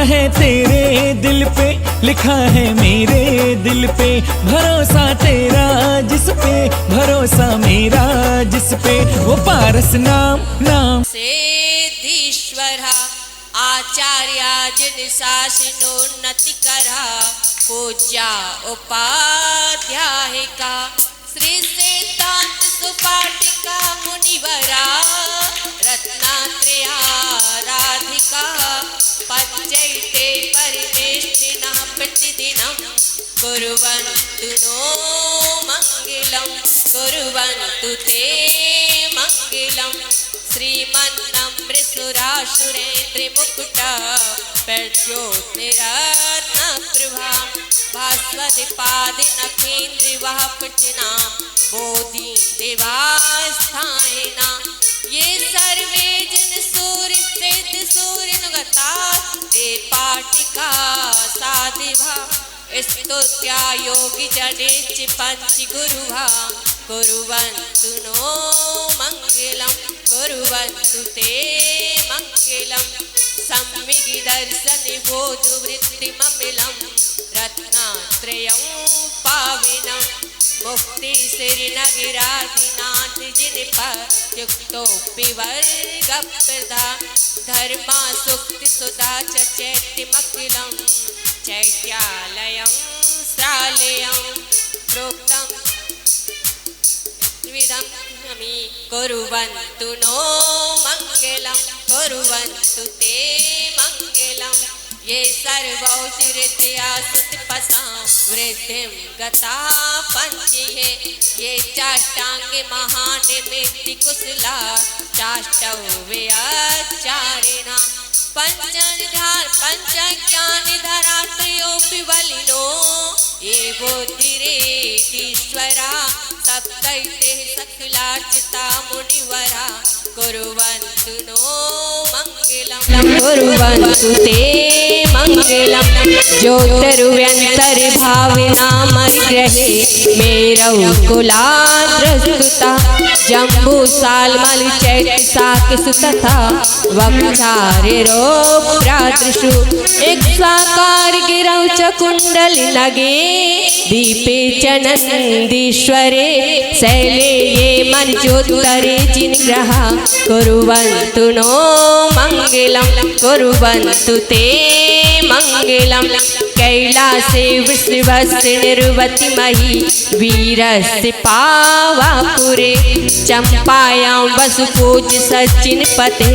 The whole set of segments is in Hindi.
है तेरे दिल पे, लिखा है मेरे दिल पे, भरोसा तेरा जिस पे, भरोसा मेरा जिस पे, वो पारस नाम नाम। सिद्धीश्वरा आचार्या जिन शासनोन्नति करा, पूज्या उपाध्यायिका श्री सिद्धांत सुपाठिका मुनिवरा, रत्नात्रया राधिका पंचैते परमेष्ठिनः प्रतिदिनं कुर्वन्तु नो मंगलम्, कुर्वन्तु ते मंगलम्। श्रीमन्नम्रसुरासुरेन्द्रमुकुटा प्रज्योतिरत्नप्रभा, भास्वतिपादिनकेन्द्रिवः प्रचिना बोधि देवास्थायिना, ये सर्वे जन सूर्य सिद्ध सूर्यनुगता, ते पाठिका साधिभा स्तुत्या योगी जनेच पंच गुरुभा, कुर्वन्तु नो मंगलम्, कुर्वन्तु ते मंगलम्। सम्यग् दर्शन बोध वृत्तिममिलम्, रत्नात्रयं पाविनं, मुक्ति श्रीनगिराधिनाथ जिनपयुक्तोऽपि वर्गप्रदा, धर्मा सुक्ति सुधा च चैत्यमखिलं, चैत्यालयं श्रालयं प्रोक्तं विधं नमि, कुर्वन्तु नो मंगलम्, कुर्वन्तु ते मंगलम्। ये सर्वौचिरतया सतपसां वृद्धिं गता पंचये, ये चाष्टांगे महानिमित्ति कुशला, चाष्टव्याचारिणा पंचज्ञानिधरात्रयोऽपि बलिनो, ये बुद्धिरेकीश्वरा सप्तैते सकलार्चिता मुनिवरा, कुर्वन्तु नो मंगलम्, कुर्वन्तु ते मंगलम्। ज्योतिर्व्यन्तर्भाविनामग्रहे मेरौ कुलाद्रस्तुता, जम्बूसाल्मल चैत्यशाकसुतथा वक्षारिरोप्रादृशु, इक्ष्वाकार गिरौ च कुण्डलिनगे, दीपे च नन्दीश्वरे शैले ये मर्जोत्तरे जिनग्रहा, कुर्वन्तु नो मंगलम्, कुर्वन्तु ते मंगलम्। कैलासे वृषभस्य निर्वतिमहि वीरस्य पावापुरे, चंपायां वसुपूज सचिनपते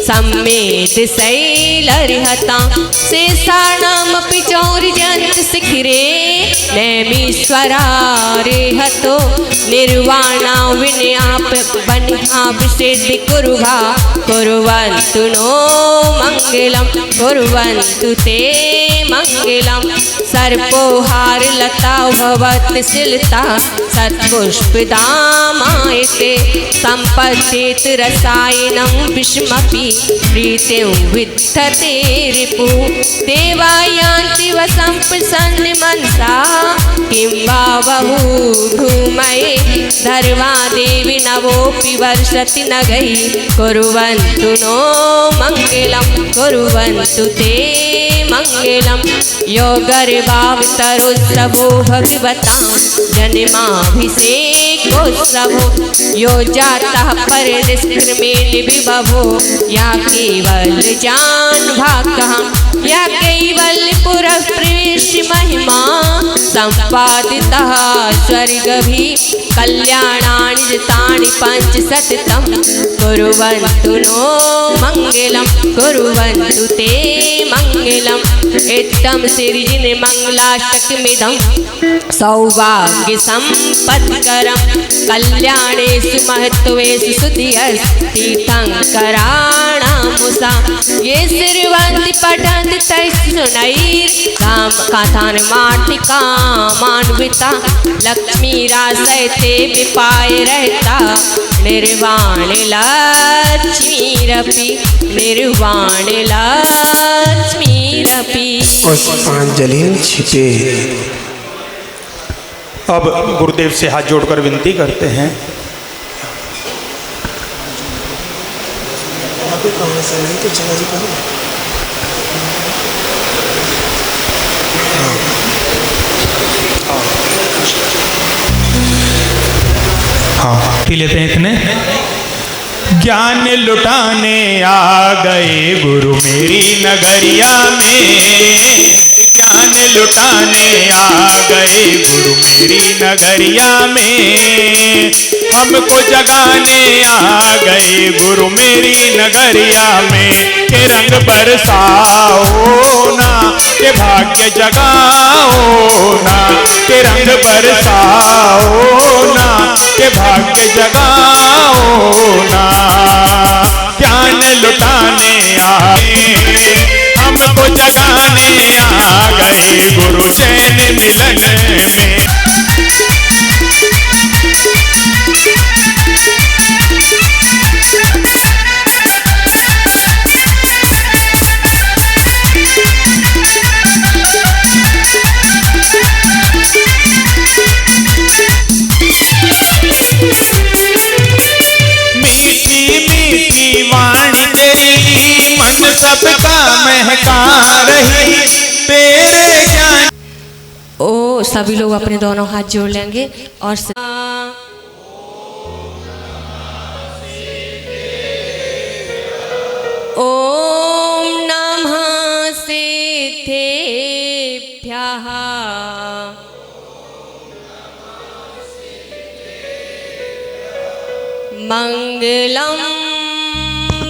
सम्मेद शैलरिहता, शेषाणामपि चौर्यन्त शिखिरे नैमीश्वरा रेहतो, निर्वाणा विनयाप बन्हाभिषेद्य कुरुभा, कुर्वन्तु नो मंगलम्, कुर्वन्तु ते मंगलम्। सर्पोहार लता भवत शिलता, सत्पुष्पदामायते, सम्पद्येत रसायनं विषमपि, प्रीतिं विद्धते रिपु, देवायान्ति वसं प्रसन्न मनसा, किं वा बहुभूमये धर्मा देवी नवोऽपि वर्षति नगै, कुर्वन्तु नो मंगलम्, कुर्वन्तु ते मंगलम्। यो गर्भावतरोत्सवो भगवतां जन्माभिषेकोत्सवो, यो जातः परनिष्क्रमेण विभवो, या केवलजान्भाकः, या कैवल्यपुरः प्रवेश्य महिमा, सम्पादितः स्वर्गभिः कल्याणानि जितानि पञ्चशतं, कुर्वन्तु नो मंगलम्, कुर्वन्तु ते मंगलम्। इत्थं श्रीजिनमङ्गलाष्टकमिदं सौभाग्यसम्पत्करं, कल्याणेषु महत्त्वेषु सुधियस्तीर्थङ्कराणामुषा, ये श्रीवन्ति पठन्ति तैस्तु शनैर्कामान्विता, लक्ष्मीरासैते विपाय रहता, निर्वाणलक्ष्मीरपि, निर्वाणलक्ष्मीरपि। पुष्पांजलि छिपे। अब गुरुदेव से हाथ जोड़कर विनती करते हैं। कहाँ से नहीं तो चला जी करो। हाँ पी लेते हैं इतने। ज्ञान लुटाने आ गए गुरु मेरी नगरिया में, ज्ञान लुटाने आ गए गुरु मेरी नगरिया में, हमको जगाने आ गए गुरु मेरी नगरिया में। के रंग बरसाओ ना, के भाग्य जगाओ ना, के रंग बरसाओ ना, के भाग्य जगाओ ना। ज्ञान लुटाने आए हमको जगाने आ गए गुरु चैन मिलन में। वाणी तेरी मन सबका महका रही, तेरे ज्ञान। ओ सभी लोग अपने दोनों हाथ जोड़ लेंगे और ओम नमः सिद्धेभ्यः मंगलम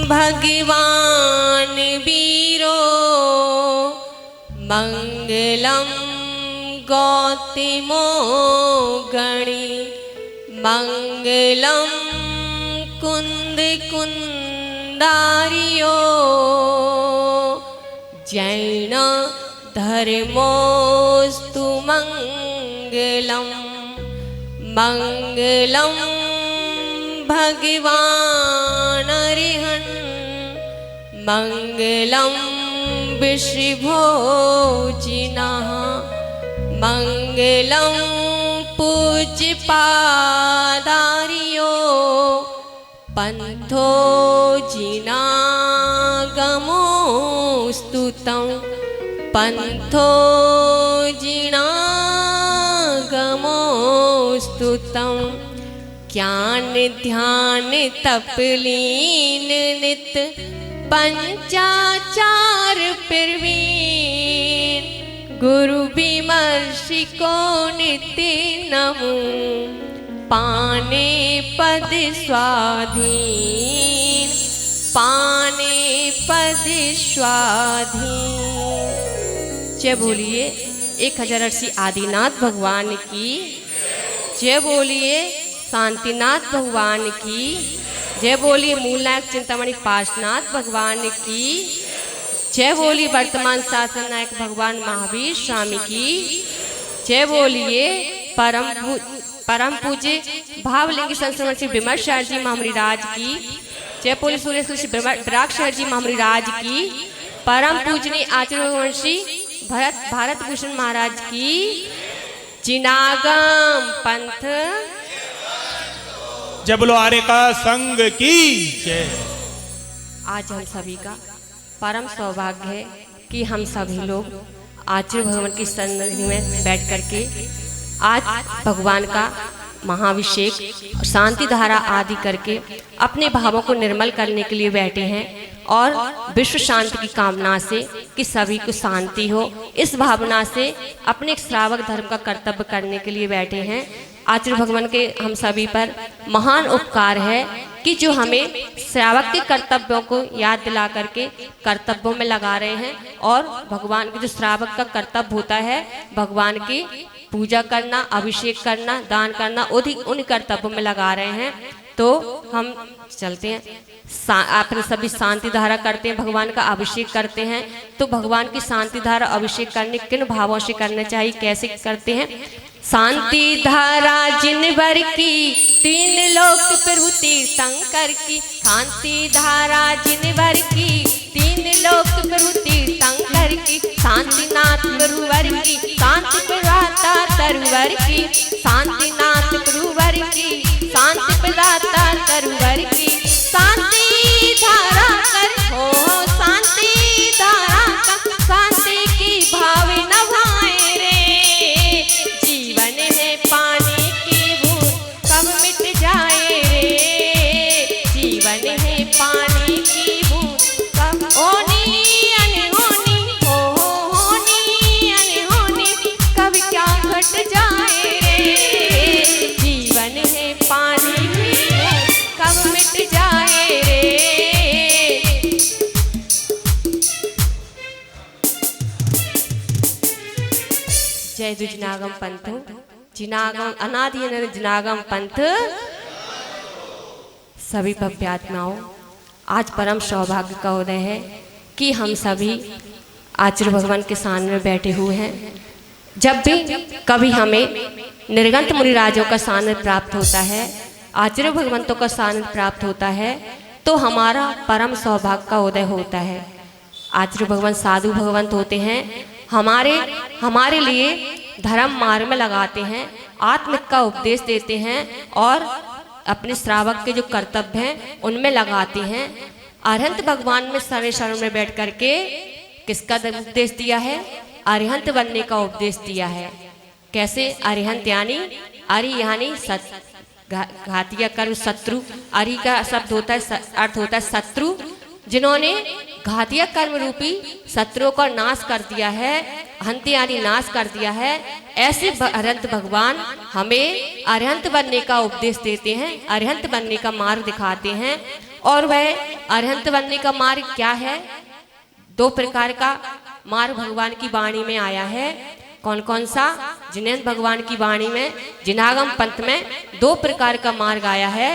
भगवान वीरो, मंगलम गौतमो गणी, मंगलम कुंद कुंदारियो, जैन धर्मोस्तु मंगलम, मंगलम भगवान अरिहन्, मंगलम विश्वभोजिनः, मंगलम पूज्यपादार्यो, पंथो जिनागमोस्तुतं, पंथो जिनागमोस्तुतं। ज्ञान ध्यान तपलीन नित पंचाचार प्रवीण, गुरु विमर्शी को नित्य नमो, पाने पद स्वाधीन, पाने पद स्वाधीन। जय बोलिए 1080 आदिनाथ भगवान की, जय बोलिए शांतिनाथ भगवान की, जय बोलिए मूलनायक चिंतामणि पार्श्वनाथ भगवान की, जय बोलिए वर्तमान शासन नायक भगवान महावीर स्वामी की, जय बोलिए परम पूज्य भावलिंगी संस्मरण श्री विमर्श जी महामणिराज की, जय बोलिए सूर्य श्री विराग जी महामणिराज की, परम पूजनीय आचार्य वंशी भारत भूषण महाराज की, जिनागम पंथ जय बोलो आर्य का संग की जय। आज हम सभी का परम सौभाग्य है कि हम सभी लोग आचार्य भगवान की सन्निधि में बैठ करके आज भगवान का महाभिषेक और शांति धारा आदि करके अपने भावों को निर्मल करने के लिए बैठे हैं और विश्व शांति की कामना से कि सभी को शांति हो, इस भावना से अपने एक श्रावक धर्म का कर्तव्य करने के लिए बैठे हैं। आचार्य भगवान के हम सभी पर महान उपकार है कि जो हमें श्रावक के कर्तव्यों को याद दिला करके कर्तव्यों में लगा रहे हैं और भगवान के जो श्रावक का कर्तव्य होता है भगवान की पूजा करना, अभिषेक करना, दान करना, उन कर्तव्यों में लगा रहे हैं। तो हम चलते हैं, अपने सभी शांति धारा करते हैं, भगवान का अभिषेक करते हैं। तो भगवान की शांति धारा अभिषेक करने किन भावों से करना चाहिए, कैसे करते हैं? शांति धारा जिन भर की तीन लोक प्रभु तीर्थंकर की, शांति धारा जिन भर की तीन लोक प्रभु तीर्थंकर की, शांतिनाथ प्रभुवर की शांति प्रदाता तरुवर की, शांतिनाथ प्रभुवर की शांति प्रदाता तरुवर की, शांति धारा कर हो शांति धारा का शांति की भाव नभाए रे, जीवन है पानी की बूंद कब मिट जाए जय दु जिनागम पंथ जिनागम अनादि अनंत जिनागम पंथ। सभी भव्यात्माओं, आज परम सौभाग्य का उदय है कि हम सभी आचार्य भगवान के सामने में बैठे हुए हैं। जब भी कभी हमें निर्गंत मुनिराजों का सानिध्य प्राप्त होता है, आचार्य भगवंतों का सानिध्य प्राप्त होता है, तो हमारा परम सौभाग्य का उदय होता है। आचार्य भगवान साधु भगवंत होते हैं, हमारे लिए धर्म मार्ग में लगाते हैं, आत्मिक का उपदेश देते हैं और अपने श्रावक के जो कर्तव्य हैं उनमें लगाते हैं। अरिहंत भगवान में शरण में बैठ करके किसका उपदेश दिया है? अरिहंत बनने का उपदेश दिया है। कैसे? अरिहंत यानी अरि यानी घातिया कर्म शत्रु। अरि का शब्द होता है, अर्थ होता है शत्रु, जिन्होंने घातिया कर्म रूपी शत्रुओं का नाश कर दिया है, हंत यानी नाश कर दिया है। ऐसे अरिहंत भगवान हमें अरिहंत बनने का उपदेश देते हैं, अरिहंत बनने का मार्ग दिखाते हैं। और वह अरिहंत बनने का मार्ग क्या है? 2 प्रकार का मार्ग भगवान की वाणी में आया है। कौन कौन सा? जिनेन्द्र भगवान की वाणी में जिनागम पंथ में 2 प्रकार का मार्ग आया है,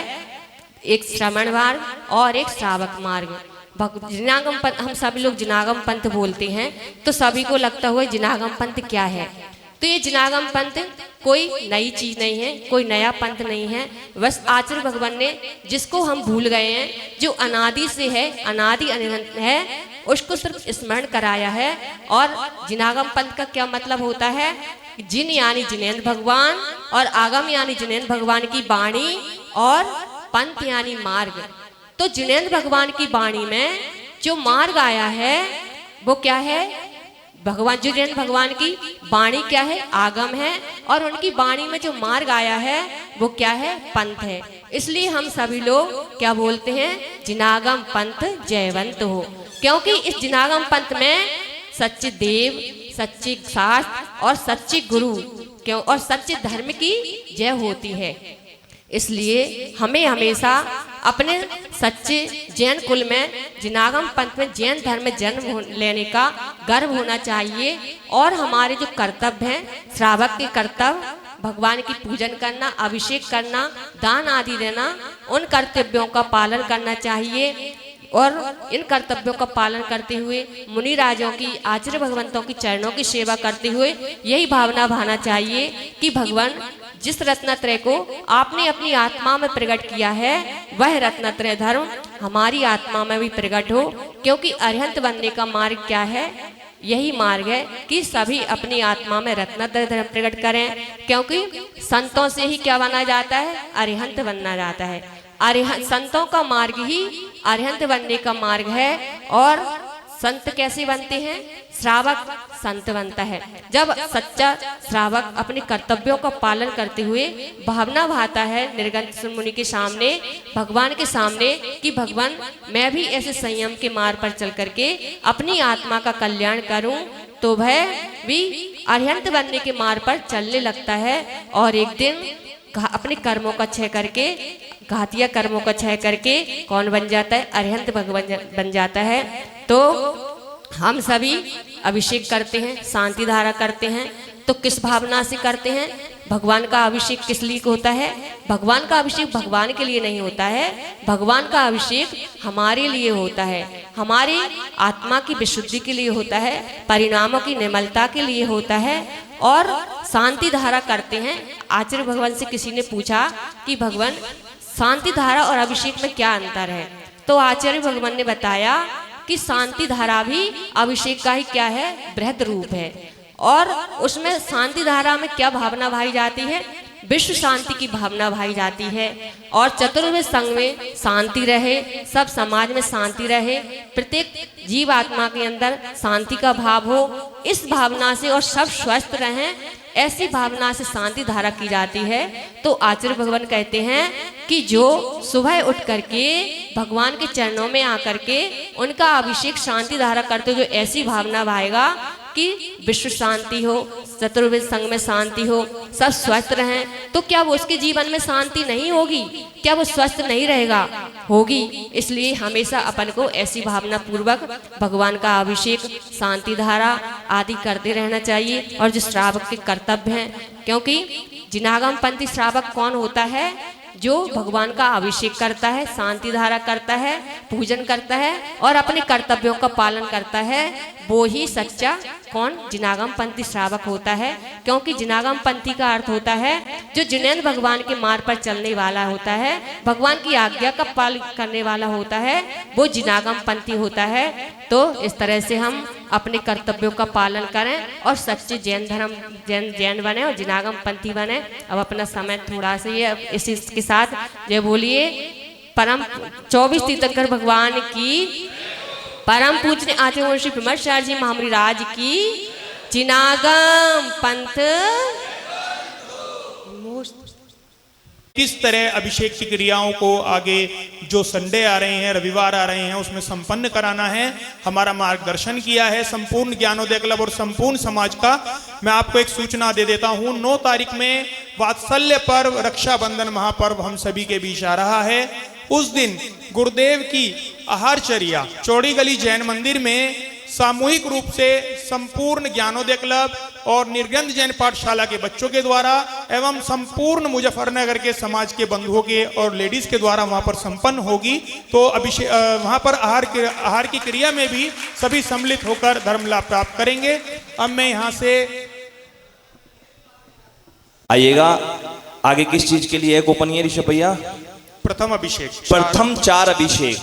एक श्रवण मार्ग और एक श्रावक मार्ग। जिनागम पंथ, हम सभी लोग जिनागम पंथ बोलते हैं, तो सभी को लगता हुआ जिनागम पंथ क्या है? तो ये जिनागम पंथ कोई नई चीज नहीं है, कोई नया पंथ नहीं है। बस आचार्य भगवान ने जिसको हम भूल गए हैं, जो अनादि से है, अनादि अनंत है, उसको सिर्फ स्मरण कराया है। और जिनागम पंथ का क्या मतलब होता है? जिन यानी जिनेन्द्र भगवान और आगम यानी जिनेन्द्र भगवान की वाणी और पंथ यानी मार्ग। तो जिनेन्द्र भगवान की वाणी में जो मार्ग आया है वो क्या है? भगवान जिनेन्द्र भगवान की वाणी क्या है? आगम है। और उनकी वाणी में जो मार्ग आया है वो क्या है? पंथ है। इसलिए हम सभी लोग क्या बोलते हैं? जिनागम पंथ जयवंत हो। क्योंकि इस जिनागम पंथ में सच्चे देव, सच्चे शास्त्र और सच्चे गुरु क्यों और सच्चे धर्म की जय होती है। इसलिए हमें हमेशा अपने सच्चे जैन कुल में, जिनागम पंथ में, जैन धर्म में जन्म लेने का गर्व होना चाहिए। और हमारे जो कर्तव्य हैं, श्रावक के कर्तव्य, भगवान की पूजन करना, अभिषेक करना, दान आदि देना, उन कर्तव्यों का पालन करना चाहिए। और इन कर्तव्यों का पालन करते हुए मुनि राजों की, आचार्य भगवंतों की चरणों की सेवा करते हुए यही भावना भाना चाहिए कि भगवान जिस रत्नत्रय को आपने अपनी आत्मा में प्रकट किया है, वह रत्नत्रय धर्म हमारी आत्मा में भी प्रकट हो। क्योंकि अरिहंत बनने का मार्ग क्या है? यही मार्ग है कि सभी अपनी आत्मा में रत्नत्रय धर्म प्रकट करें। क्योंकि संतों से ही क्या बना जाता है? अरिहंत बनना जाता है। अरिहंत संतों का मार्ग ही अरिहंत बनने का मार्ग है। और संत कैसे बनते हैं? श्रावक संत बनता है। जब सच्चा श्रावक अपने कर्तव्यों का पालन करते हुए भावना भाता है निर्गंत मुनि के सामने, भगवान के सामने, कि भगवान मैं भी ऐसे संयम के मार्ग पर चल करके अपनी आत्मा का कल्याण करूं, तो वह भी अरिहंत बनने के मार्ग पर चलने लगता है। और एक दिन अपने कर्मों का क्षय करके, घातिया कर्मों का क्षय करके कौन बन जाता है? अरिहंत भगवान बन जाता है। तो हम सभी अभिषेक करते हैं, शांति धारा करते हैं, तो किस भावना से करते हैं? भगवान का अभिषेक किस लिए होता है? भगवान का अभिषेक भगवान के लिए नहीं होता है, भगवान का अभिषेक हमारे लिए होता है, हमारी आत्मा की विशुद्धि के लिए होता है, परिणामों की निर्मलता के लिए होता है। और शांति धारा करते हैं। आचार्य भगवान से किसी ने पूछा कि भगवान शांति धारा और अभिषेक में क्या अंतर है? तो आचार्य भगवान ने बताया कि शांति धारा भी अभिषेक का ही क्या है? बृहद रूप है। और उसमें शांति धारा में क्या भावना भाई जाती है? विश्व शांति की भावना भाई जाती है। और चतुर्वेद संघ में शांति रहे, सब समाज में शांति रहे, प्रत्येक जीव आत्मा के अंदर शांति का भाव हो, इस भावना से, और सब स्वस्थ रहें, ऐसी भावना से शांति धारा की जाती है। तो आचार्य भगवान कहते हैं कि जो सुबह उठ करके भगवान के चरणों में आकर के उनका अभिषेक शांति धारा करते, जो ऐसी भावना भाएगा, कि विश्व शांति हो, चतुर्वेद संघ में शांति हो, सब स्वस्थ रहें, तो क्या वो उसके जीवन में शांति नहीं होगी? क्या वो स्वस्थ नहीं रहेगा? होगी। इसलिए हमेशा अपन को ऐसी भावना पूर्वक भगवान का अभिषेक, शांति धारा आदि करते रहना चाहिए। और जो श्रावक के कर्तव्य हैं, क्योंकि जिनागम पंथी श्रावक कौन होता है? जो भगवान का अभिषेक करता है, शांति धारा करता है, पूजन करता है और अपने कर्तव्यों का पालन करता है, वो ही सच्चा कौन? जिनागम पंथी श्रावक होता है। क्योंकि जिनागम पंथी का अर्थ होता है जो जिनेंद्र भगवान के मार्ग पर चलने वाला होता है, भगवान की आज्ञा का पालन करने वाला होता है, वो जिनागम पंथी होता है। तो इस तरह से हम अपने कर्तव्यों का पालन करें और सच्चे जैन बने और जिनागम पंथी बने। अब अपना समय थोड़ा सा ये इसके साथ ये बोलिए, परम 24 तीर्थंकर भगवान की, परम पूजनीय आचार्य महर्षि विमर्शार जी महामृराज की, जिनागम पंथ। किस तरह अभिषेक की क्रियाओं को आगे जो संडे आ रहे हैं, रविवार आ रहे हैं, उसमें संपन्न कराना है, हमारा मार्गदर्शन किया है संपूर्ण ज्ञानोदय क्लब और संपूर्ण समाज का। मैं आपको एक सूचना दे देता हूं, 9 तारीख में वात्सल्य पर्व, रक्षाबंधन महापर्व हम सभी के बीच आ रहा है। उस दिन गुरुदेव की आहारचर्या चौड़ी गली जैन मंदिर में सामूहिक रूप से संपूर्ण ज्ञानोदय क्लब और निर्गंध जैन पाठशाला के बच्चों के द्वारा एवं संपूर्ण मुजफ्फरनगर के समाज के बंधुओं के और लेडीज के द्वारा वहां पर संपन्न होगी। तो अभिषेक वहां पर आहार की क्रिया में भी सभी सम्मिलित होकर धर्म लाभ प्राप्त करेंगे। अब मैं यहाँ से आइएगा। आगे किस चीज के लिए है गोपनीय ऋषभ भैया? प्रथम अभिषेक, प्रथम 4 अभिषेक,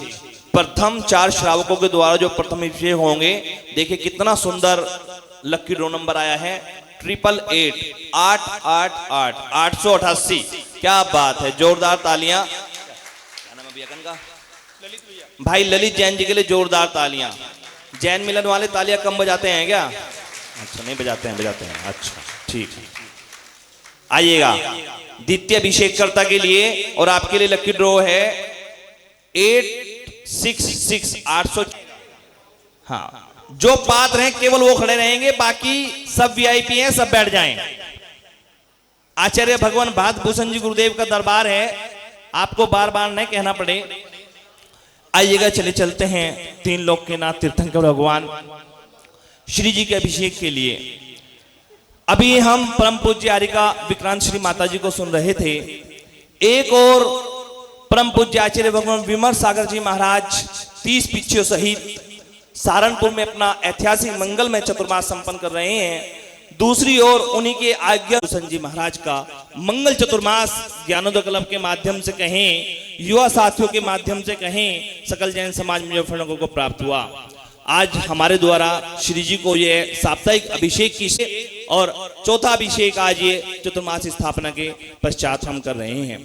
प्रथम 4 श्रावकों के द्वारा जो प्रथम अभिषेक होंगे। देखिए कितना सुंदर लकी ड्रॉ नंबर आया है, 888 888 888। क्या बात है, जोरदार तालियां। क्या नाम है भैया का? भाई ललित जैन जी के लिए जोरदार तालियां। जैन मिलन वाले तालियां कम बजाते हैं क्या? अच्छा नहीं बजाते हैं, बजाते हैं। अच्छा ठीक है, आइएगा द्वितीय अभिषेककर्ता के लिए। और आपके लिए लकी ड्रॉ है 866 800। हाँ, जो पात्र हैं केवल वो खड़े रहेंगे, बाकी सब वीआईपी हैं, सब बैठ जाएं। आचार्य भगवान भारत भूषण जी गुरुदेव का दरबार है, आपको बार बार नहीं कहना पड़े। आइएगा, चले चलते हैं 3 लोक के नाथ तीर्थंकर भगवान श्री जी के अभिषेक के लिए। अभी हम परम पूज्य आर्यिका विक्रांत श्री माता जी को सुन रहे थे। एक और परम पूज्य आचार्य भगवान विमर सागर जी महाराज 30 पिछियों सहित सहारनपुर में अपना ऐतिहासिक मंगलमय चतुर्मास संपन्न कर रहे हैं। दूसरी ओर उन्हीं के आज्ञा भूषण जी महाराज का मंगल चतुर्मास ज्ञानोदय क्लब के माध्यम से कहें, युवा साथियों के माध्यम से कहें, सकल जैन समाज मुजफ्फरनगर को प्राप्त हुआ। आज हमारे द्वारा श्री जी को ये साप्ताहिक अभिषेक की और चौथा अभिषेक आज ये चतुर्मास स्थापना के पश्चात हम कर रहे हैं।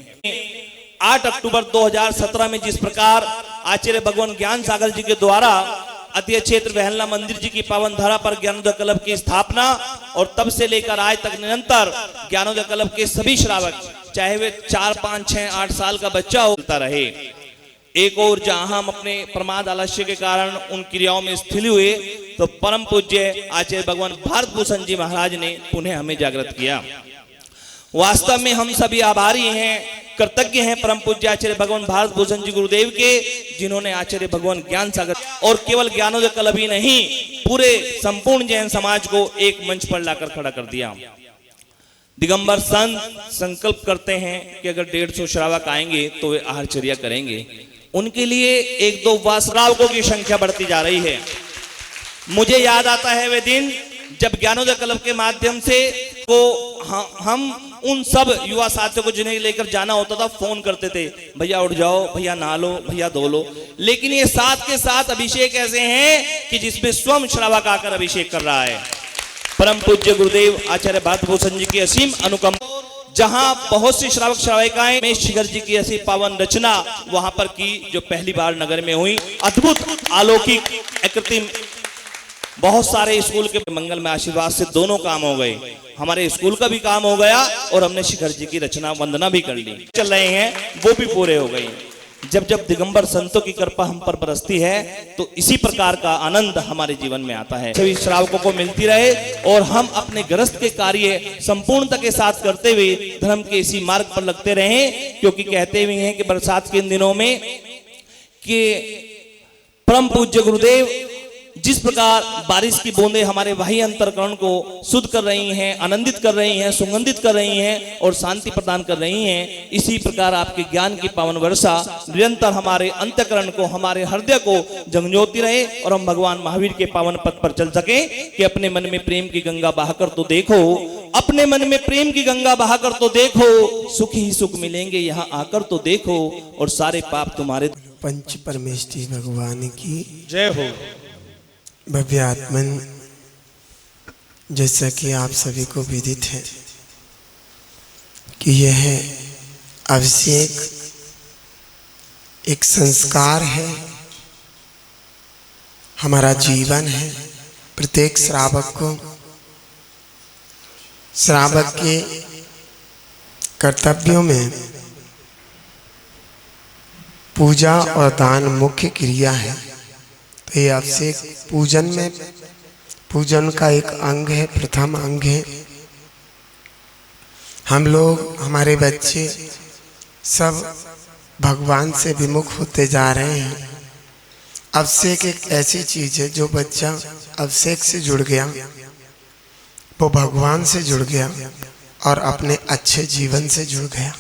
8 अक्टूबर 2017 में जिस प्रकार आचार्य भगवान ज्ञान सागर जी के द्वारा अतीय क्षेत्र वहलना मंदिर जी की पावन धरा पर ज्ञानोदय क्लब की स्थापना और तब से लेकर आज तक निरंतर ज्ञानोदय क्लब के सभी श्रावक, चाहे वे 4, 5, 6, 8 साल का बच्चा होता रहे। एक और जहां हम अपने प्रमाद आलस्य के कारण उन क्रियाओं में स्थिर हुए, तो परम पूज्य आचार्य भगवान भारत भूषण जी महाराज ने पुनः हमें जागृत किया। वास्तव में हम सभी आभारी हैं, कृतज्ञ हैं परम पूज्य आचार्य भगवान भारत भूषण जी गुरुदेव के, जिन्होंने आचार्य भगवान ज्ञान सागर और केवल ज्ञानोदय क्लब ही नहीं, पूरे संपूर्ण जैन समाज को एक मंच पर लाकर खड़ा कर दिया। दिगंबर संत संकल्प करते हैं कि अगर 150 श्रावक आएंगे तो वे आहारचर्या करेंगे। उनके लिए 1-2 उपवास श्रावकों की संख्या बढ़ती जा रही है। मुझे याद आता है वे दिन जब ज्ञानोदय क्लब के माध्यम से को हम उन सब युवा साथियों को जिन्हें लेकर जाना होता था फोन करते थे, भैया उठ जाओ, भैया नहा लो, भैया धो लो। लेकिन ये साथ के साथ अभिषेक ऐसे हैं कि जिसमें स्वयं श्रावक आकर अभिषेक कर रहा है। परम पूज्य गुरुदेव आचार्य भारत भूषण जी की असीम अनुकंपा, जहां बहुत सी श्रावक श्राविकाएं में शिखर जी की ऐसी पावन रचना वहां पर की जो पहली बार नगर में हुई। अद्भुत अलौकिक अकृत्रिम बहुत सारे स्कूल के मंगल में आशीर्वाद से दोनों काम हो गए। हमारे स्कूल का भी काम हो गया और हमने शिखर जी की रचना वंदना भी कर ली, चल रहे हैं वो भी पूरे हो गई। जब जब दिगंबर संतों की कृपा हम पर बरसती है तो इसी प्रकार का आनंद हमारे जीवन में आता है। सभी श्रावकों को मिलती रहे और हम अपने गृहस्थ के कार्य संपूर्णता के साथ करते हुए धर्म के इसी मार्ग पर लगते रहें, क्योंकि कहते हुए हैं कि बरसात के इन दिनों में कि परम पूज्य गुरुदेव जिस प्रकार बारिश की बूंदें हमारे बाह्य अंतःकरण को शुद्ध कर रही हैं, आनंदित कर रही हैं, सुगंधित कर रही हैं और शांति प्रदान कर रही हैं, इसी प्रकार आपके ज्ञान की पावन वर्षा निरंतर हमारे अंतःकरण को, हमारे हृदय को जगंजोती रहे और हम भगवान महावीर के पावन पथ पर चल सकें कि अपने मन में प्रेम की गंगा बहाकर तो देखो, अपने मन में प्रेम की गंगा बहाकर तो देखो, सुख ही सुख मिलेंगे यहाँ आकर तो देखो और सारे पाप तुम्हारे। पंच परमेष्ठी भगवान की जय हो। भव्य आत्मन, जैसा कि आप सभी को विदित है कि यह अभिषेक एक संस्कार है, हमारा जीवन है। प्रत्येक श्रावक को श्रावक के कर्तव्यों में पूजा और दान मुख्य क्रिया है। तो ये अभिषेक पूजन का एक अंग है, प्रथम अंग है। हम लोग, हमारे बच्चे सब भगवान से विमुख होते जा रहे हैं। अभिषेक एक ऐसी चीज है जो बच्चा अभिषेक से जुड़ गया, वो भगवान से जुड़ गया और अपने अच्छे जीवन से जुड़ गया।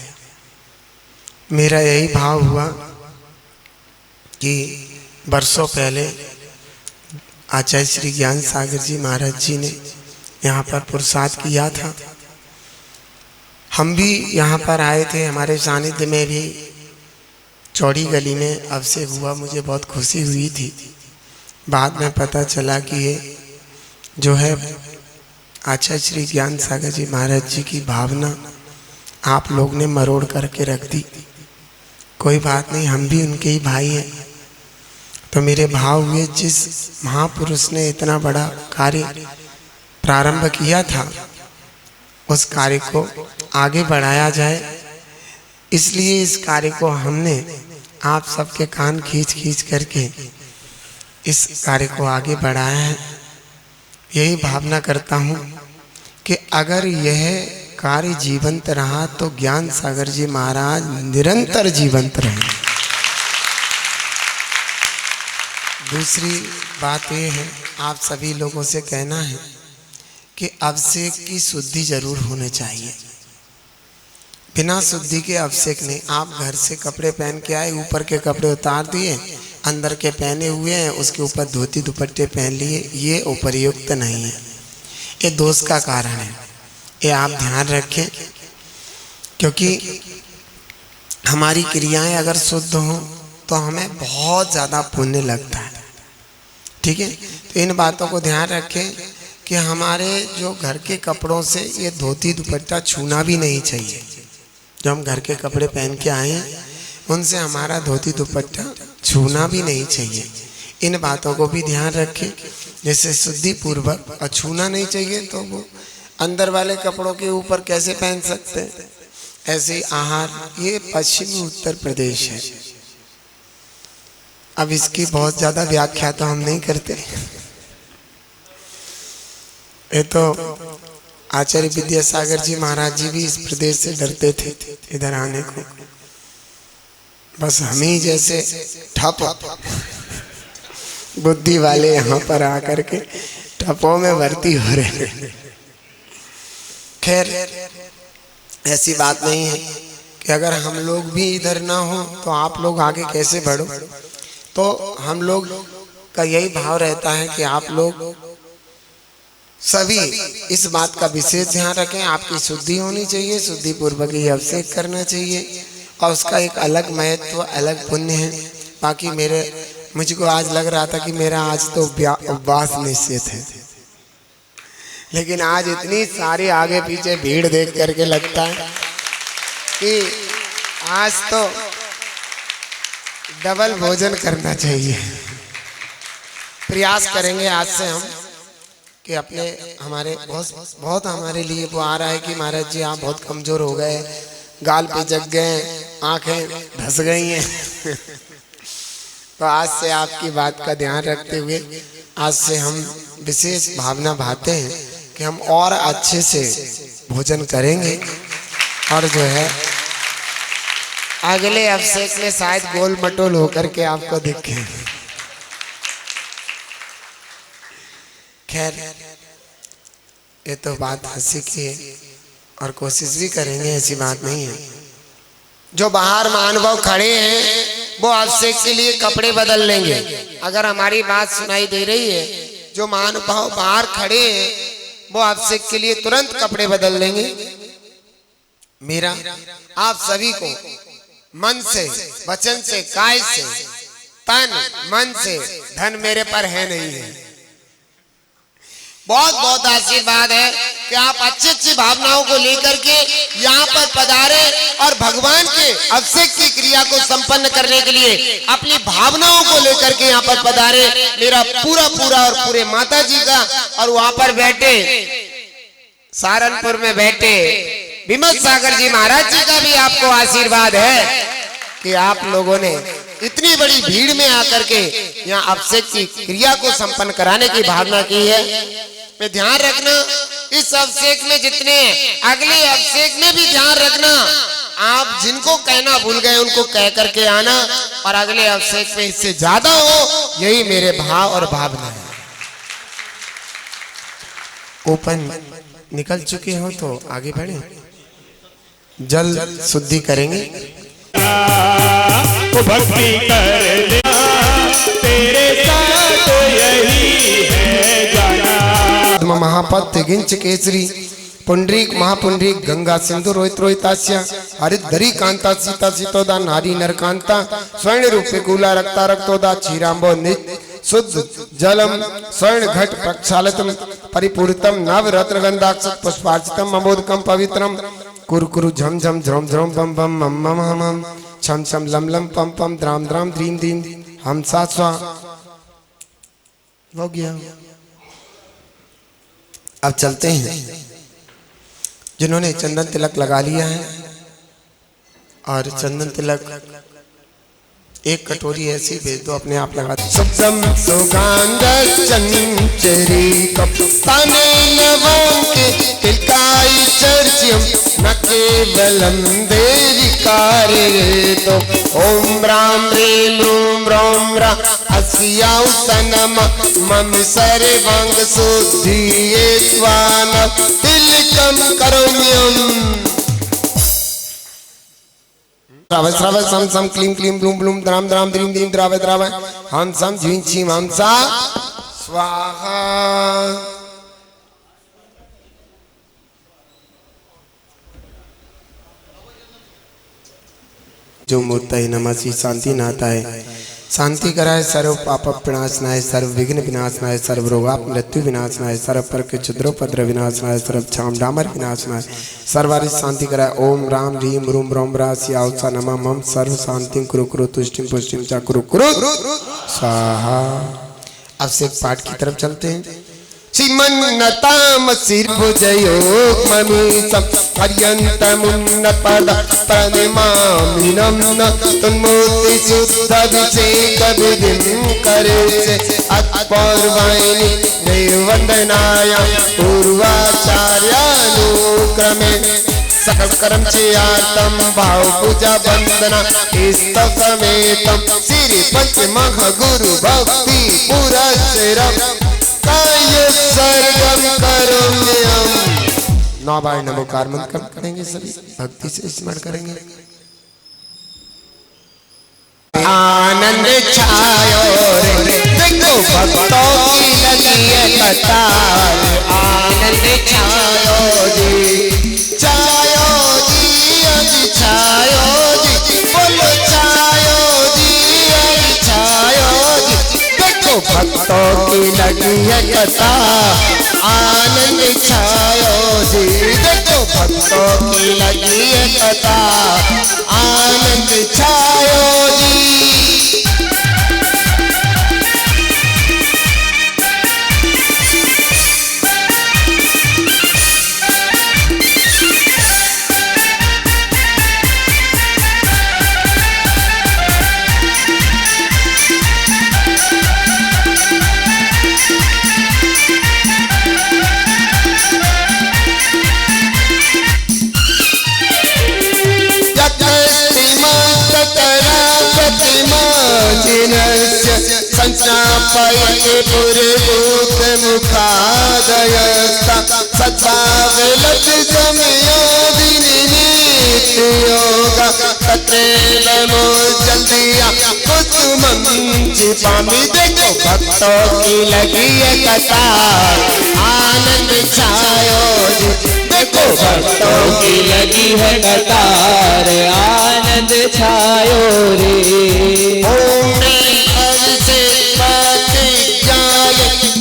मेरा यही भाव हुआ कि वर्षों पहले आचार्य श्री ज्ञान सागर जी महाराज जी ने यहाँ पर प्रसाद किया था। हम भी यहाँ पर आए थे, हमारे सानिध्य में भी चौड़ी गली में अभिषेक हुआ। मुझे बहुत खुशी हुई थी। बाद में पता चला कि ये जो है आचार्य श्री ज्ञान सागर जी महाराज जी की भावना आप लोग ने मरोड़ करके रख दी। कोई बात नहीं, हम भी उनके ही भाई हैं। तो मेरे भाव हुए, जिस महापुरुष ने इतना बड़ा कार्य प्रारंभ किया था उस कार्य को आगे बढ़ाया जाए, इसलिए इस कार्य को हमने आप सबके कान खींच करके इस कार्य को आगे बढ़ाया है। यही भावना करता हूँ कि अगर यह कार्य जीवंत रहा तो ज्ञान सागर जी महाराज निरंतर जीवंत रहेंगे। दूसरी बात यह है, आप सभी लोगों से कहना है कि अभिषेक की शुद्धि जरूर होनी चाहिए। बिना शुद्धि के अभिषेक नहीं। आप घर से कपड़े पहन के आए, ऊपर के कपड़े उतार दिए, अंदर के पहने हुए हैं, उसके ऊपर धोती दुपट्टे पहन लिए, ये उपयुक्त नहीं है, ये दोष का कारण है। ये आप ध्यान रखें, क्योंकि हमारी क्रियाएं अगर शुद्ध हों तो हमें बहुत ज़्यादा पुण्य लगता है। ठीक है, तो इन बातों को ध्यान रखें कि हमारे जो घर के कपड़ों से ये धोती दुपट्टा छूना भी नहीं चाहिए। जो हम घर के कपड़े पहन के आए हैं उनसे हमारा धोती दुपट्टा छूना भी नहीं चाहिए। इन बातों को भी ध्यान रखें। जैसे शुद्धि पूर्वक और छूना नहीं चाहिए तो वो अंदर वाले कपड़ों के ऊपर कैसे पहन सकते हैं। ऐसे ही आहार, ये पश्चिमी उत्तर प्रदेश है। अब इसकी बहुत ज़्यादा व्याख्या तो हम नहीं करते। ये तो आचार्य विद्यासागर जी महाराज जी भी इस प्रदेश से डरते थे इधर आने को। बस हम ही जैसे ठप बुद्धि वाले यहाँ पर आकर के ठपों में भर्ती हो रहे हैं। खैर, ऐसी बात नहीं है कि अगर हम लोग भी इधर ना हो तो आप लोग आगे कैसे बढ़ो। तो हम लोग का यही भाव रहता है कि आप लोग सभी इस बात का विशेष ध्यान रखें। आपकी शुद्धि होनी चाहिए, शुद्धि पूर्वक ही अभिषेक करना चाहिए और उसका एक अलग महत्व, अलग पुण्य है। बाकी मुझको आज लग रहा था कि मेरा आज तो उपवास निश्चित है, लेकिन आज इतनी सारी आगे पीछे भीड़ देख करके लगता है कि आज तो डबल भोजन करना चाहिए। प्रयास करेंगे आज से हम कि अपने हमारे बहुत हमारे लिए वो आ रहा है कि महाराज जी आप बहुत कमज़ोर हो गए, गाल पे जग गए, आंखें धस गई हैं। तो आज से आपकी बात का ध्यान रखते हुए आज से हम विशेष भावना भाते हैं कि हम और अच्छे से भोजन करेंगे और जो है अगले अभिषेक में शायद गोल मटोल होकर के आपको दिखे। खैर ये तो बात हंसी की है और कोशिश भी करेंगे, ऐसी बात नहीं है। जो बाहर महानुभाव खड़े हैं वो अभिषेक के लिए कपड़े बदल लेंगे। अगर हमारी बात सुनाई दे रही है, जो महानुभाव बाहर खड़े हैं वो अभिषेक के लिए तुरंत कपड़े बदल लेंगे। मेरा आप सभी को मन से, वचन से, काय से, तन मन से, धन मेरे पर है नहीं है, बहुत बहुत आशीर्वाद है कि आप अच्छी अच्छी भावनाओं को लेकर के यहाँ पर पधारे और भगवान के अभिषेक की क्रिया को संपन्न करने के लिए अपनी भावनाओं को लेकर के यहाँ पर पधारे। मेरा पूरा पूरा और पूरे माता जी का और वहां पर बैठे सहारनपुर में बैठे विमल सागर जी महाराज जी का भी आपको आशीर्वाद है कि आप लोगों ने इतनी बड़ी भीड़ में आकर के यहाँ अभिषेक की क्रिया को संपन्न कराने की भावना की है। में ध्यान रखना, इस अभिषेक में जितने अगले अभिषेक में भी ध्यान रखना, आप जिनको कहना भूल गए उनको कह करके आना और अगले अभिषेक में इससे ज्यादा हो, यही मेरे भाव और भावना है। ओपन निकल चुके हो तो आगे बढ़े, जल शुद्धि करेंगे। तो भक्ति कर ले तेरे साथ यही है जाना। महापत्य गिंच केसरी पुंडरीक महापुंडरीक गंगा सिंधु रोहित रोहितास्या हरिधरी कांता सीता सीतोदा नारी नरकांता स्वर्ण रूपे कूला रक्ता रक्तोदा क्षीरांबो नित्य शुद्ध जलम स्वर्ण घट प्रक्षालितम परिपूरितम नव रत्न गंधाक्ष पुष्पार्चितम अमोदकम पवित्रम कुरकुरु झम झम झ्रम झ्रम बम बम मम मम हम छम छम लम लम पम पम द्राम द्राम द्रीम द्रीम हम सा स्वा हो गया। अब चलते हैं, जिन्होंने चंदन तिलक लगा लिया है और चंदन तिलक एक कटोरी ऐसी भेज दो, अपने आप लगा दो। सुगम सुगंध चंचरी कप्ताने नवं के तिलकाई चर्च्यम न केवलम देवी कार्य तो ओम राम ह्रीं रूम रोम रा अस्याउसनम मम सर्वांग शुद्धिये स्वान तिलकम करोम्यम। श्राव श्राव सम सम क्लीम क्लीम ब्लूम ब्लूम द्राम द्राम द्रीम द्रीम द्राव द्राव हम सम झीं छीं हम सा स्वाहा। जो मूर्तये नमसि शांति नाता है, शांति कराए सर्व पाप विनाशनाय सर्व विघ्न विनाशनाय सर्व रोगाप मृत्यु विनाशनाय सर्व पर के क्षुद्रोपद्र विनाशनाय सर्व छाम डामर विनाशनाय सर्वारिश शांति कराए। ओम राम ह्रीं रूम रोम रास्याउसा नमः मम सर्व शांति कुरु कुरु तुष्टिम पुष्टिम च कुरु कुरु स्वाहा। अब से पाठ की तरफ चलते हैं। श्रीमन्नताम सिर्भुजयोग ममीसम पर्यन्तमुन्नत पद प्रणमामिनं तन्मूर्ति शुद्ध अभिषेक विधिं करेसे अत्पूर्वाणि देववन्दनाय पूर्वाचार्यानुक्रमे सकल कर्म चेयार्तम भाव पूजा वंदना स्तव समेतम श्री पंचमह गुरु भक्ति पुरस्सरम सर्गम करोम्यहम्। 9 बार नमोकार मंत्र करेंगे, सभी भक्ति से स्मरण करेंगे। आनंद छायो रे देखो भक्तों की लगी है कतार। आनंद छायो जी छायो जी अभी छायो जी बोलो छायो जी अभी छायो जी देखो भक्तों की लगी है कतार। आनंद छायो जी देखो भक्तों की लगी है कतार। आनंद छायो जी। जिनस्य संस्नापयते पुरभूतमुखादयस्ता सद्भावलब्धसमयादिनिमित्तयोगा तत्रैव जल्दिया कुसुमं छिपामि। देखो भक्तों की लगी है कतार आनंद छायो जी। देखो भक्तों की लगी है कतार आनंद छायो रे। ओम से प्रतिज्ञाय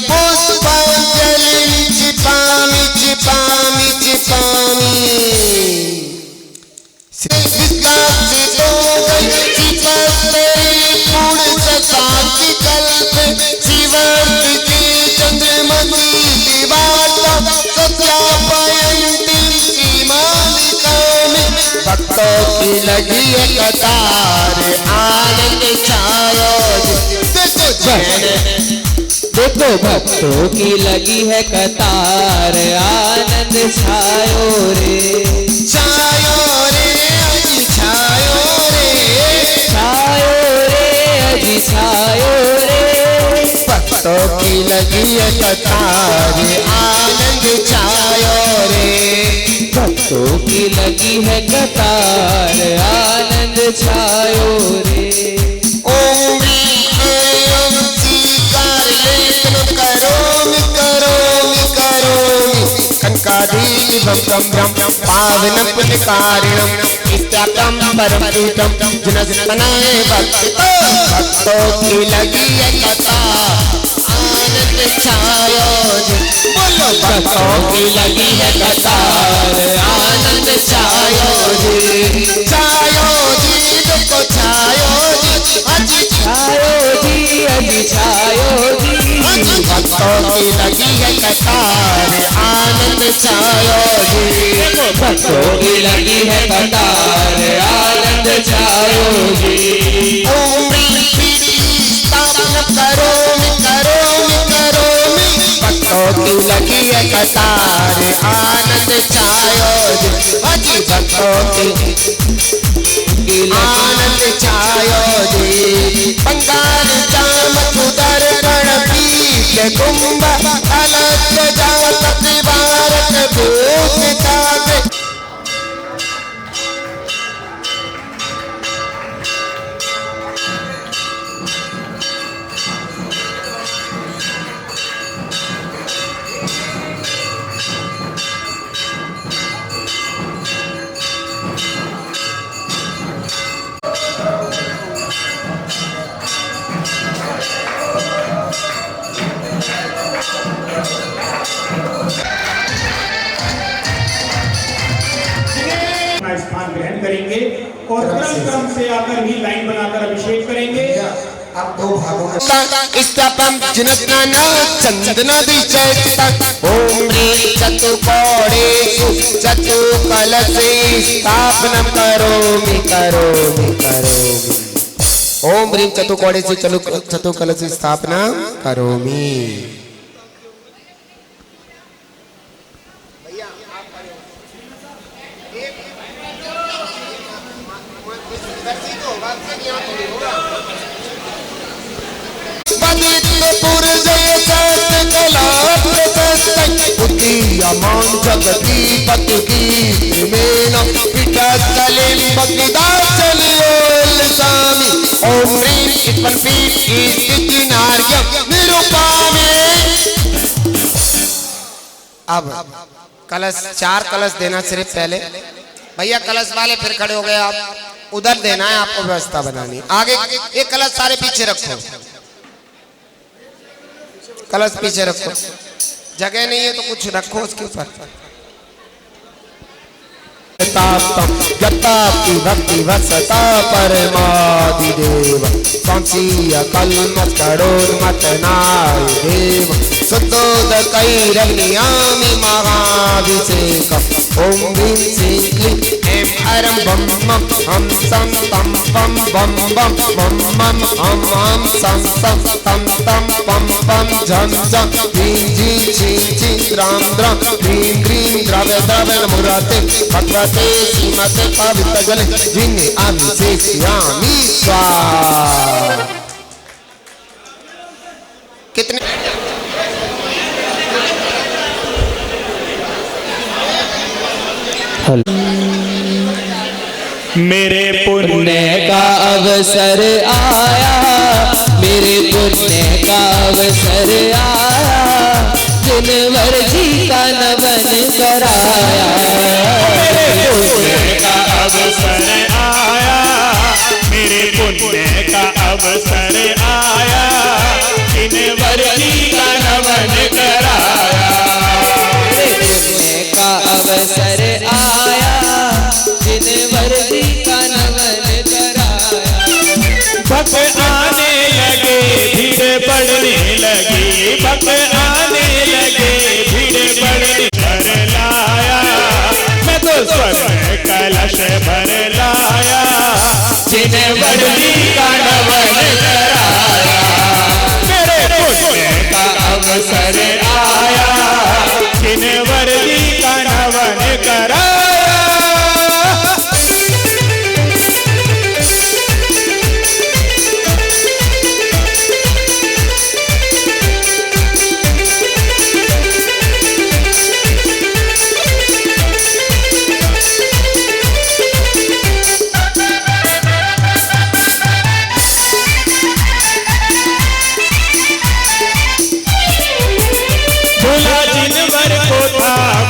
पुष्पांजलि छिपामि छिपामि छिपामि। भक्तों की लगी है कतार आनंद छायो। देखो भक्तों की लगी है कतार आनंद छायो रे। छायो रे अजी छायो रे। छायो रे अजी छायो रे। भक्तों की लगी है कतार आनंद छायो रे। भक्तों की लगी है कतार आनंद छायो रे। ओम स्वीकार लेखन करोमि करोमि करोमि कनकादीपं ब्रह्म पावनं पुण्यकारिणं नित्यातं परम प्रीतम जनस्तनाय भक्तों की लगी है कतार आनंद छायो जी। बोलो भक्तों की लगी है कतार आनंद छायो जी। छायो जी देखो छायो जी अजी छायो जी अजी छायो जी। भक्तों की लगी है कतार आनंद छायो जी। भक्तों की लगी है कतार आनंद छायो जी। ओम स्थापना करोमि करोमि करोमि। भक्तों की लगी है कतार आनंद छायो जी। अजी भक्तों की आनंद छायो जी। बंगाल जाम सुदर गण पीठ कुंभ अलग जात भारत भूत ताते। स्थान ग्रहण करेंगे और क्रम से आकर ही लाइन बनाकर अभिषेक करेंगे। आप दो भागों में स्थापम जिनस्नाना चंदनादिचैता। ओम ह्रीं चतुर्कोणेषु चतुर्कलशे स्थापनं करोमि करोमि करोमि। ओम ह्रीं चतुर्कोणेषु चतुर्कलशे स्थापनं करोमि। जगदीपति की स्वामी। ओम ह्रीं अब कलश 4 कलश देना सिर्फ पहले भैया कलश वाले फिर खड़े हो गए। आप उधर देना है आपको व्यवस्था बनानी। आगे एक कलश सारे पीछे रखो। कलश पीछे रखो। जगह नहीं है तो कुछ रखो उसके ऊपर। भक्ति वसता परमादिदेव संशीय कलमत करोन्मत नाय देव शुद्धोदकैरग्नियामि महाभिषेक। ओम ह्रीं श्रीं क्लीं ऐं ऐं बम बम हम सं तम पम बम बम बम बम हम सं सं तम तम पम पम झं झं ह्रीं झीं छीं छीं द्रां द्रां ह्रीं ह्रीं द्रव्य द्रव्य मुराते भगवते श्रीमते पवित्र जले जिन्हें अभिषेक्ष्यामि स्वाहा। कितने मेरे पुण्य का अवसर आया, मेरे पुण्य का अवसर आया, जिनवर जी का नमन कराया। मेरे पुण्य का अवसर आया, मेरे पुण्य का अवसर आया, जिनवर जी का नमन कराया। मेरे पुण्य का अवसर आया, जिनवर जी का नमन कराया। भक्त आने लगे भीड़ बढ़ने लगी, भक्त आने लगे भीड़ बढ़ने भर लाया, मैं तो स्वर्ण कलश भर लाया, जिनवर जी का नमन कराया। मेरे पुण्य का अवसर आया, जिनवर जी का नमन कराया।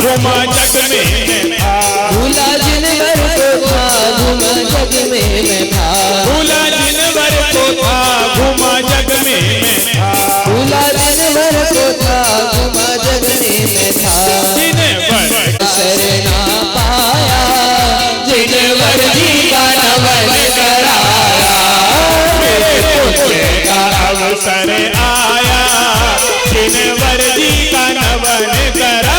घुमा जग में मैं था, भूला जिनवर को था, घुमा जग में मैं था। भूला जिनवर को था, घुमा जग में मैं था। भूला जिनवर को था, घुमा जग में मैं था। जिनवर अवसर ना पाया, जिनवर जी का नमन कराया। मेरे पुण्य का अवसर आया, जिनवर जी का नमन कराया।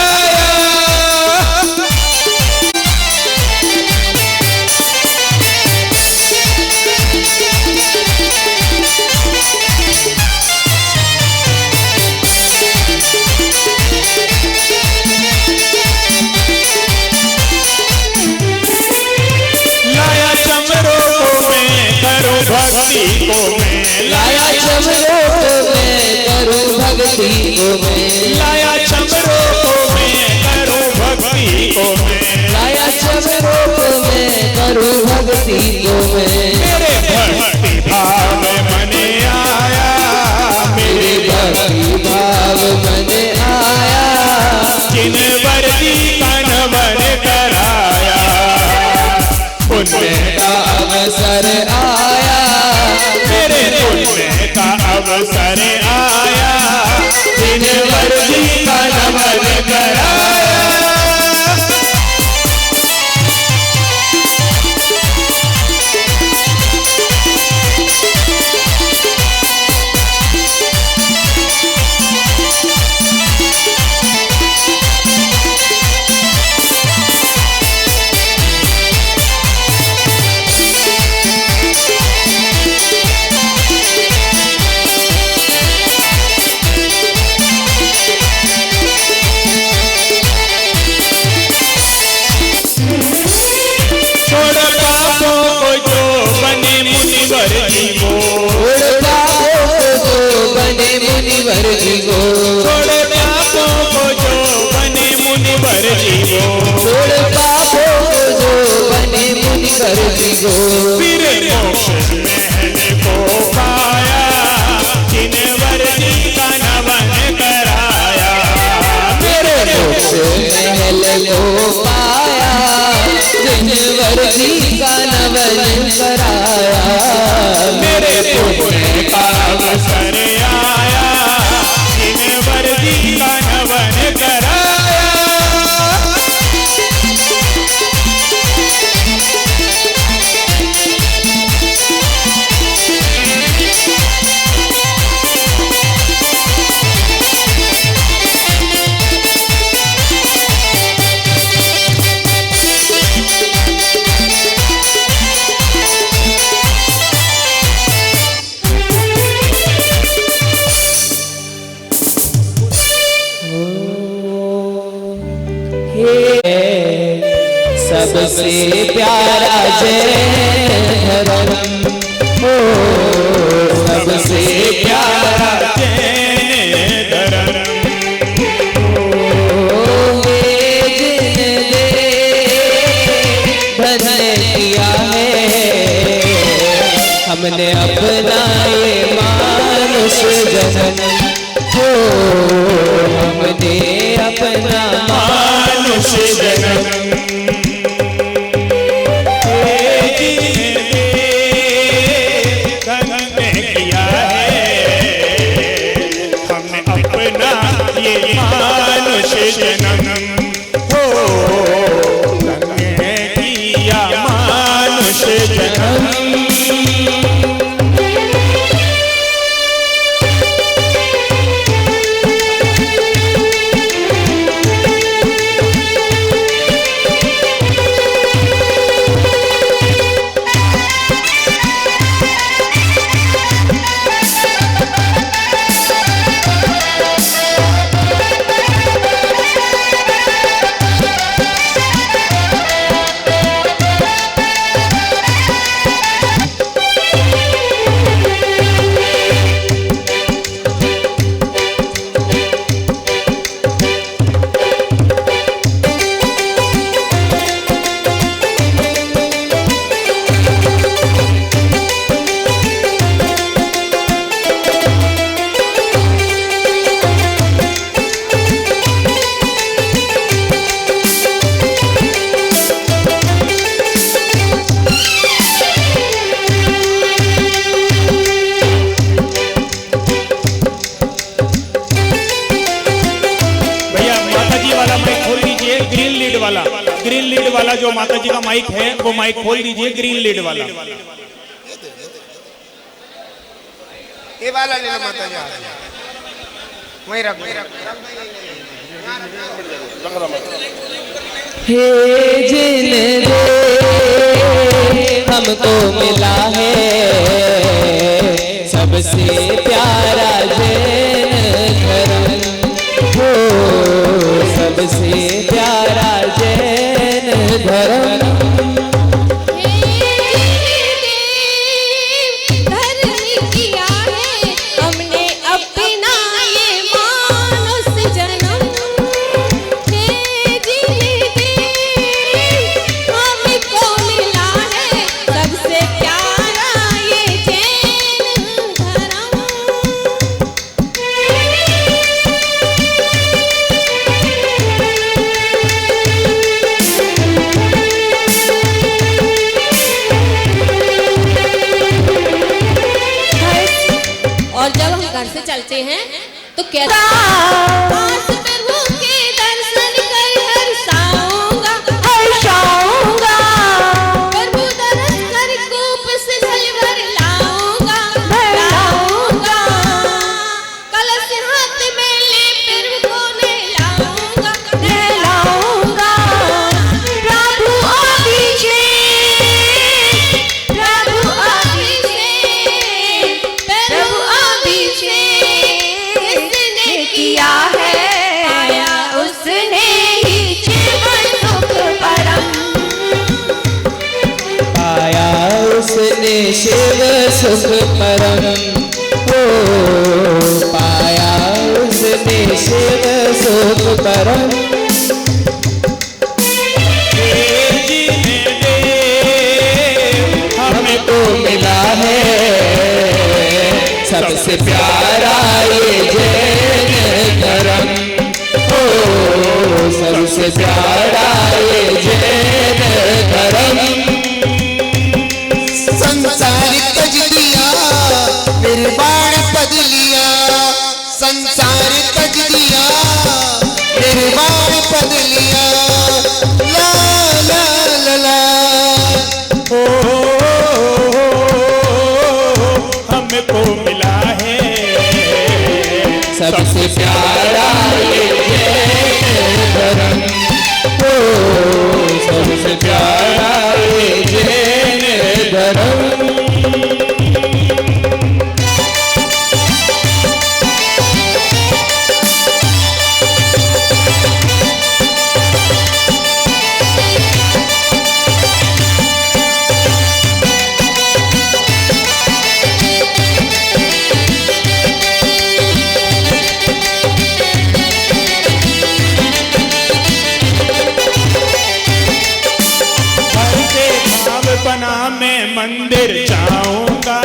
भक्ति को मैं लाया चमरो को मैं करूं भक्ति को मैं। लाया चमरो को मैं करूं भक्ति को मैं। लाया चमरो को मैं करूं भक्ति को मैं। मेरे भक्ति भाव मने आया, मेरे भक्ति भाव मने आया, जिनवर जी का नमन कराया। पुण्य का अवसर आया, मेरे पुण्य का अवसर आया, जिनवर जी का नमन कराया। मुनिवर जीवो, छोड़ पापों को बने मुनिवर जीवो। छोड़ पापों को जो बने मुनिवर जीवो। छोड़ पापों को जो बने मुनिवर जीवो। फिर मोक्ष महल को पाया, जिनवर जी का नमन कराया। मेरे मोक्ष महल को पाया, जिनवर जी का नमन कराया। मेरे पुण्य का अवसर आया, जिनवर जी का नमन कराया। सबसे प्यारा जय धर्म हो, सबसे प्यारा जैन हमने अपनाए मानुष जन्म हो, हमने अपना मानुष जन्म किया है, हमने अपना ये मानुष जन्म हो, किया मानुष जन्म। ग्रीन लीड वाला जो माता जी का माइक है वो माइक खोल दीजिए, ग्रीन लीड वाला। ये वाला ले लो माता जी, वहीं रख। हे जिन हमको मिला है सबसे प्यारा जैन धर्म हो, सबसे प्यारा जैन धर्म। और जब हम घर से चलते हैं तो कहता प्रभु के दर्शन कर हर्षाऊंगा, हर्षाऊंगा, प्रभु दर्शन कर कूप से जल भर लाऊंगा, लाऊंगा, कलश हाथ में ले प्रभु को नहलाऊंगा, नहलाऊंगा, प्रभु अभिषेक, प्रभु अभिषेक, प्रभु जिसने किया है पाया उसने ही जीवन सुख परम, पाया उसने शिव सुख परम हो, पाया उसने शिव सुख परम। हमको मिला है सबसे प्यारा ये जैन धर्म हो, सबसे प्यारा ये जैन धर्म। संसार तज दिया निर्वाण पद लिया, संसार तज दिया निर्वाण पद लिया, ला ला ला ला। ओ हमको मिला है सबसे प्यारा ये जैन धर्म हो, सबसे प्यारा ये जैन धर्म। बना मैं मंदिर जाऊंगा,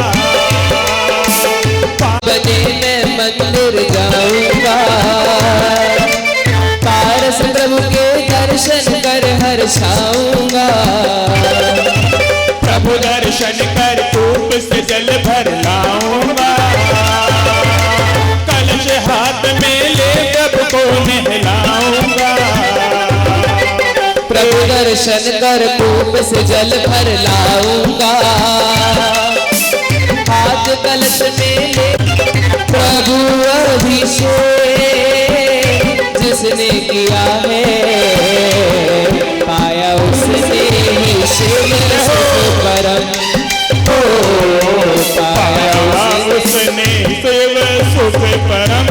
बने मैं मंदिर जाऊंगा, पारस प्रभु के दर्शन कर हर्षाऊंगा। प्रभु दर्शन कर कूप से जल भर लाऊंगा, कलश हाथ में ले प्रभु को नहलाऊंगा। प्रभु दर्शन कर कूप से जल भर लाऊंगा, हाथ कलश में ले प्रभु अभिषेक जिसने किया है, पाया उसने ही शिव सुख परम। ओ पाया उसने शिव सुख परम।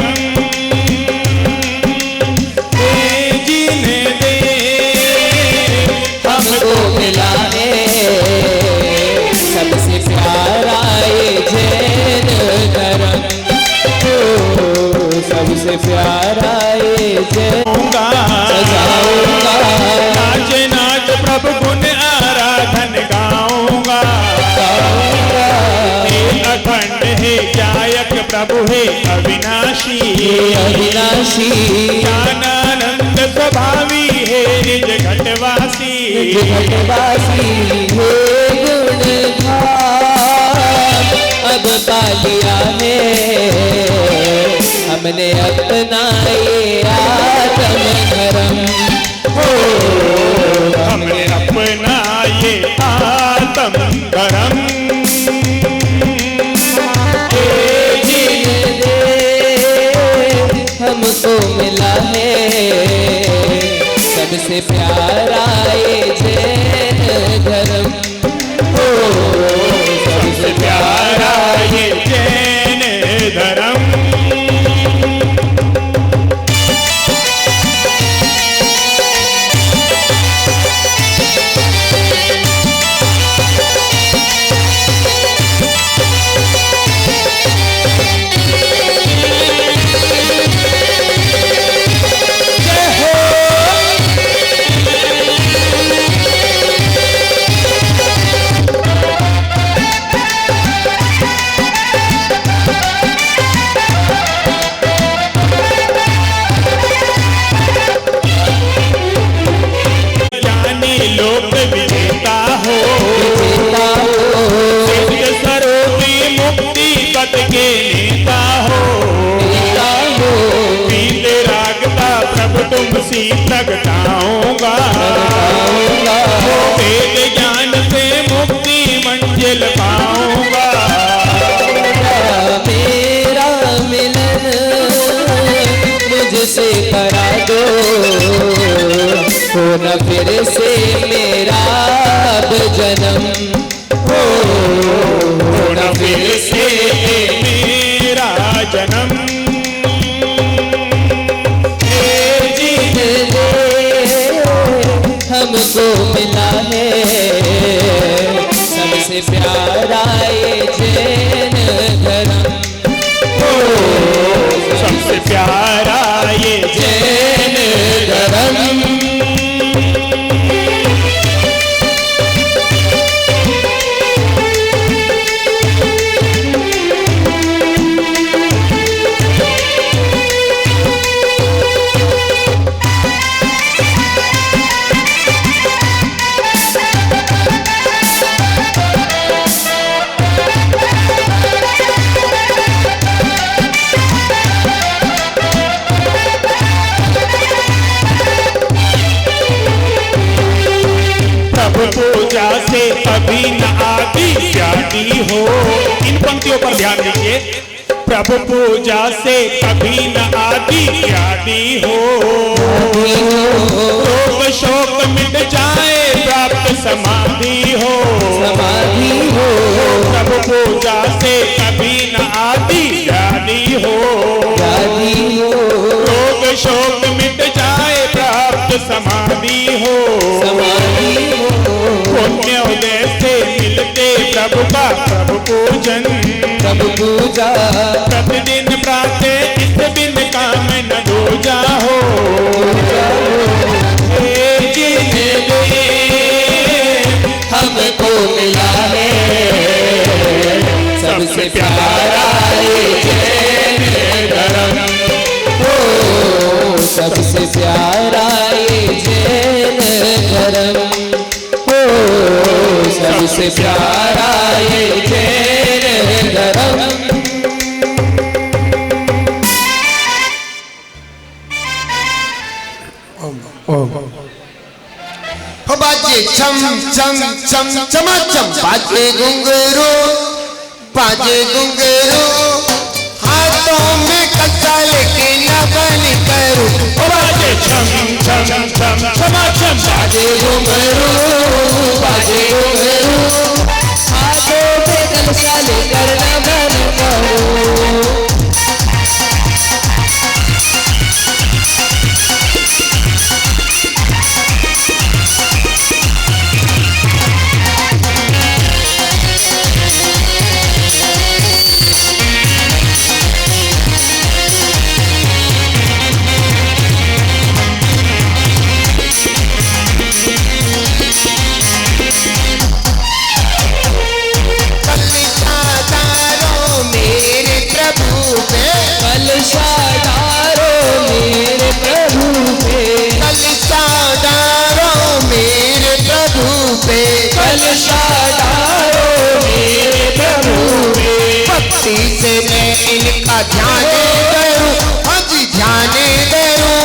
जीने दे हमको मिला है सबसे प्यारा ये जैन धर्म। ओ सबसे प्यारा ये जैन सजाऊंगा, नाच नाच प्रभु गुण आराधन गाऊंगा। हे अखंड हे गायक प्रभु हे अविनाशी, अविनाशी ज्ञानानंद स्वभावी हे निज घटवासी। घटवासी हे गुण धाम अब पा लिया है हमने अपना ये आत्म धर्म। हो हमने अपना ये आत्म धर्म। हमको मिला है सबसे प्यारा ये जैन धर्म। हो सबसे प्यारा ये जैन धर्म। लोक विजेता हो, सिद्ध स्वरूपी मुक्ति पद के नेता हो। पीत रागता प्रभु तुम सी प्रगटाऊंगा, वेद ज्ञान से मुक्ति मंजिल पाऊंगा। मेरा मिलन मुझसे करा दो, हो न फिर से मेरा अब जन्म। हो न फिर से मेरा जन्म। हमको मिला है सबसे प्यारा ये जैन धर्म। हो सबसे प्यारा ये जैन धर्म। पूजा से कभी न आदि व्याधि हो। इन पंक्तियों पर ध्यान दीजिए। प्रभु पूजा से कभी न आदि व्याधि हो, रोग शोक मिट जाए प्राप्त समाधि हो। समाधि हो प्रभु पूजा से कभी न आदि व्याधि हो, रोग शोक मिट जाए प्राप्त समाधि हो। समाधि हो पुण्य उदय से मिलते प्रभु का प्रभु पूजन। प्रभु पूजा प्रतिदिन प्रातः इस बिन काम न दूजा हो। हमको मिला है सबसे प्यारा ये प्यारा ये जैन धर्म, हो सबसे प्यारा ये जैन धर्म। हो बाजे छम छम छम चमाचम, बाजे घुंघरू, बाजे घुंघरू, हाथों में कच्चा लेके नवन करूं। हो बाजे छम छम छम चमाचम, बाजे घुंघरू, बाजे घुंघरू, हाथों में कलशा लेकर नमन करो। से मैं इनका ध्यान करूं, आज ध्यान करूं,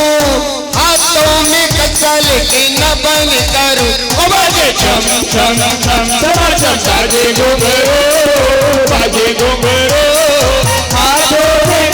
हाथों में कच्चा लेके नवन करूं। ओ बाजे छम छम छम चमाचम, बाजे घुंघरू, बाजे घुंघरू, हाथों में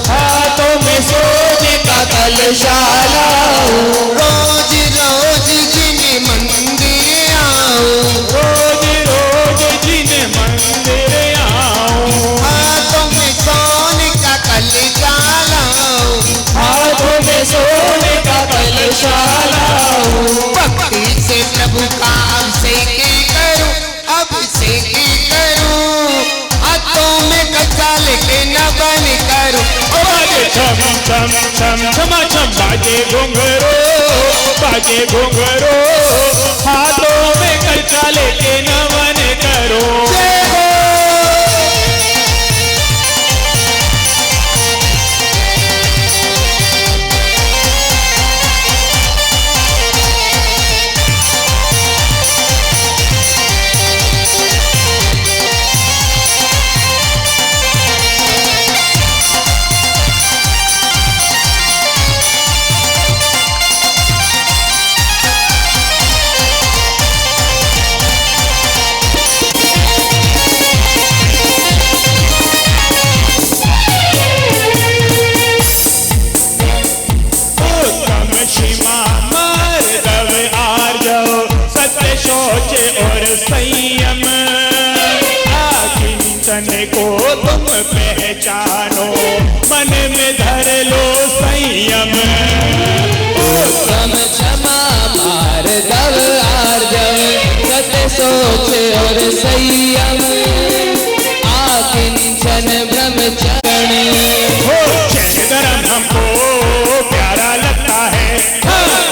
हाथों में सोने का कलशा लाऊं, रोज रोज जिन्हें मंदिर आऊं, रोज रोज जिन्हें मंदिर आऊं, हाथों में सोने का कलशा लाऊं, हाथों में सोने का कलशा लाऊं। भक्ति से प्रभु का अभिषेक करूं, अभिषेक करूं, हाथों में कच्चा लेके नवन करूं। ओ बाजे छम छम छम चमाचम, बाजे घुंघरू, बाजे घुंघरू, हाथों में कलचा लेके नमन करो। जय हो। और संयम, आकिंचन को तुम पहचानो, मन में धर लो संयम। उत्तम क्षमा मार्दव आर्जव, सत्य सोच और संयम, आकिंचन ब्रह्मचरण। हो जैन धर्म हमको प्यारा लगता है,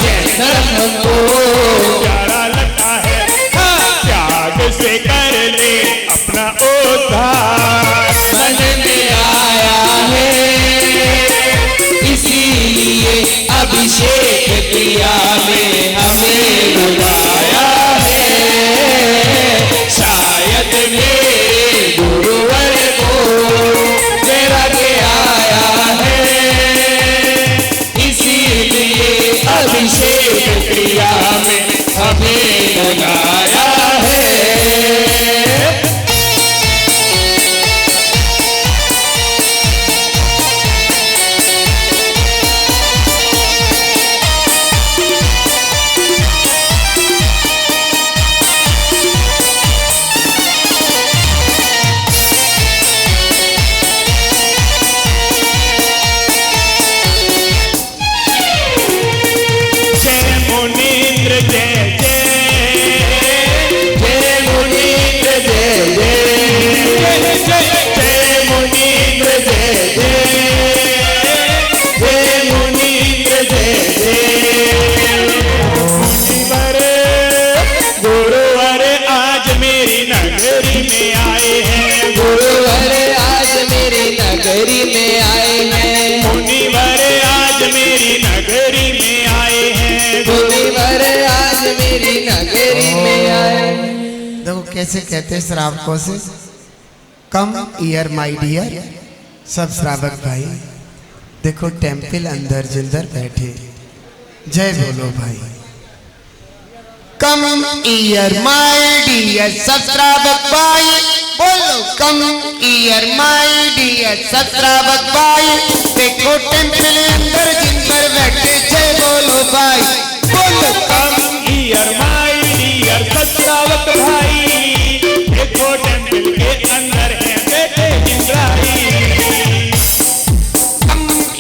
जैन धर्म हमको प्यारा लगता है, त्याग से कर ले अपना उद्धार। मन में आया है, इसीलिए अभिषेक किया में हमें बुलाया है। शायद मेरे गुरुवर को नगरी में आए हैं, मुनिवर आज मेरी नगरी में आए हैं, मुनिवर आज मेरी नगरी में आए। देखो कैसे कहते हैं श्रावकों से, कम ईयर माई डियर। सब श्रावक भाई देखो टेम्पल अंदर जिंदर बैठे, जय बोलो भाई। कम ईयर माई डियर सब श्रावक भाई, बोलो कम ईयर माई डियर सब श्रावक भाई। देखो टेम्पल अंदर जिंदर बैठे, जय बोलो भाई, बोलो कम ईयर माई डियर सत्रावक भाई, देखो टेम्पल के अंदर है बैठे इंद्राई।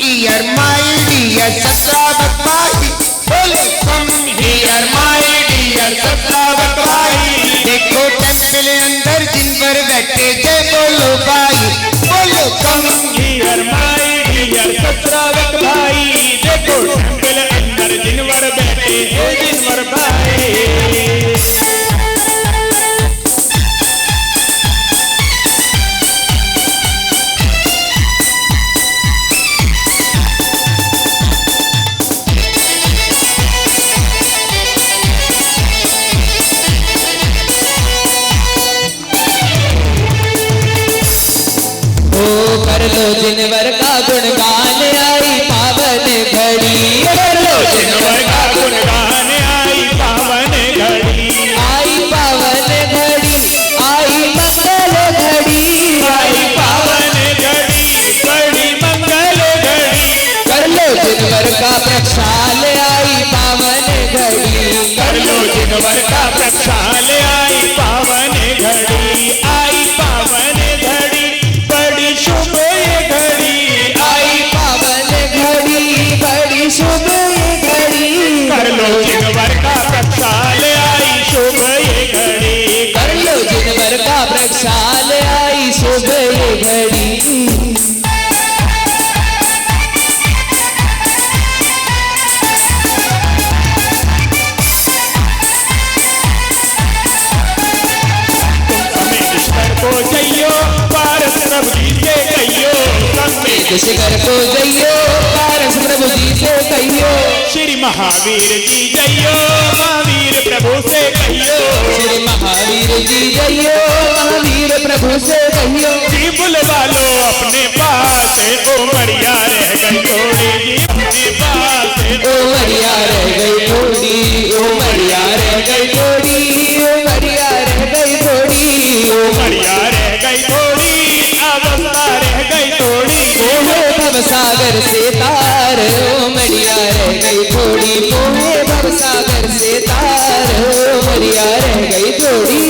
ईयर माई डियर सत्रावक भाई, बोलो कम ईयर माई डियर सत्रावक भाई। देखो टेम्पल अंदर जिन पर बैठे, जय बोलो भाई, बोलो कम ईयर माई डियर सत्रावक भाई, देखो टेम्पल अंदर जिनवर बैठे हे जिनवर भाई। कर लो जिनवर का गुणगान आई पावन घड़ी, कर लो जिनवर का गुणगान आई पावन घड़ी, आई पावन घड़ी, आई मंगल घड़ी, आई पावन घड़ी, बड़ी मंगल घड़ी। कर लो जिनवर का प्रक्षाल आई पावन घड़ी, कर लो जिनवर का प्रक्षाल आई पावन घड़ी, आई पावन घड़ी, बड़ी शुभ ये घड़ी, आई पावन घड़ी, बड़ी शुभ ये घड़ी। कर लो जिनवर का प्रक्षाल आई शुभ ये घड़ी। कर लो जिनवर का प्रक्षाल आई शुभ ये घड़ी। को जइयो पारस प्रभु जी से कहियो, सब शिखर को जइयो पारस प्रभु जी से कहियो, श्री महावीर जी जइयो महावीर प्रभु से कहियो, श्री महावीर जी जइयो महावीर प्रभु से कहियो। जी बुलवा लो अपने पास ओ मरिया रह गई थोड़ी, जी अपने पास ओ मरिया रह गई थोड़ी, ओ मरिया रह गई थोड़ी, ओ मरिया रह गई थोड़ी, ओ मरिया रह गई थोड़ी, अवस्था रह गई थोड़ी। मोहे भव सागर से तार, ओ मरिया रह गई थोड़ी, मोहे भव सागर से तार, ओ मरिया रह गई थोड़ी।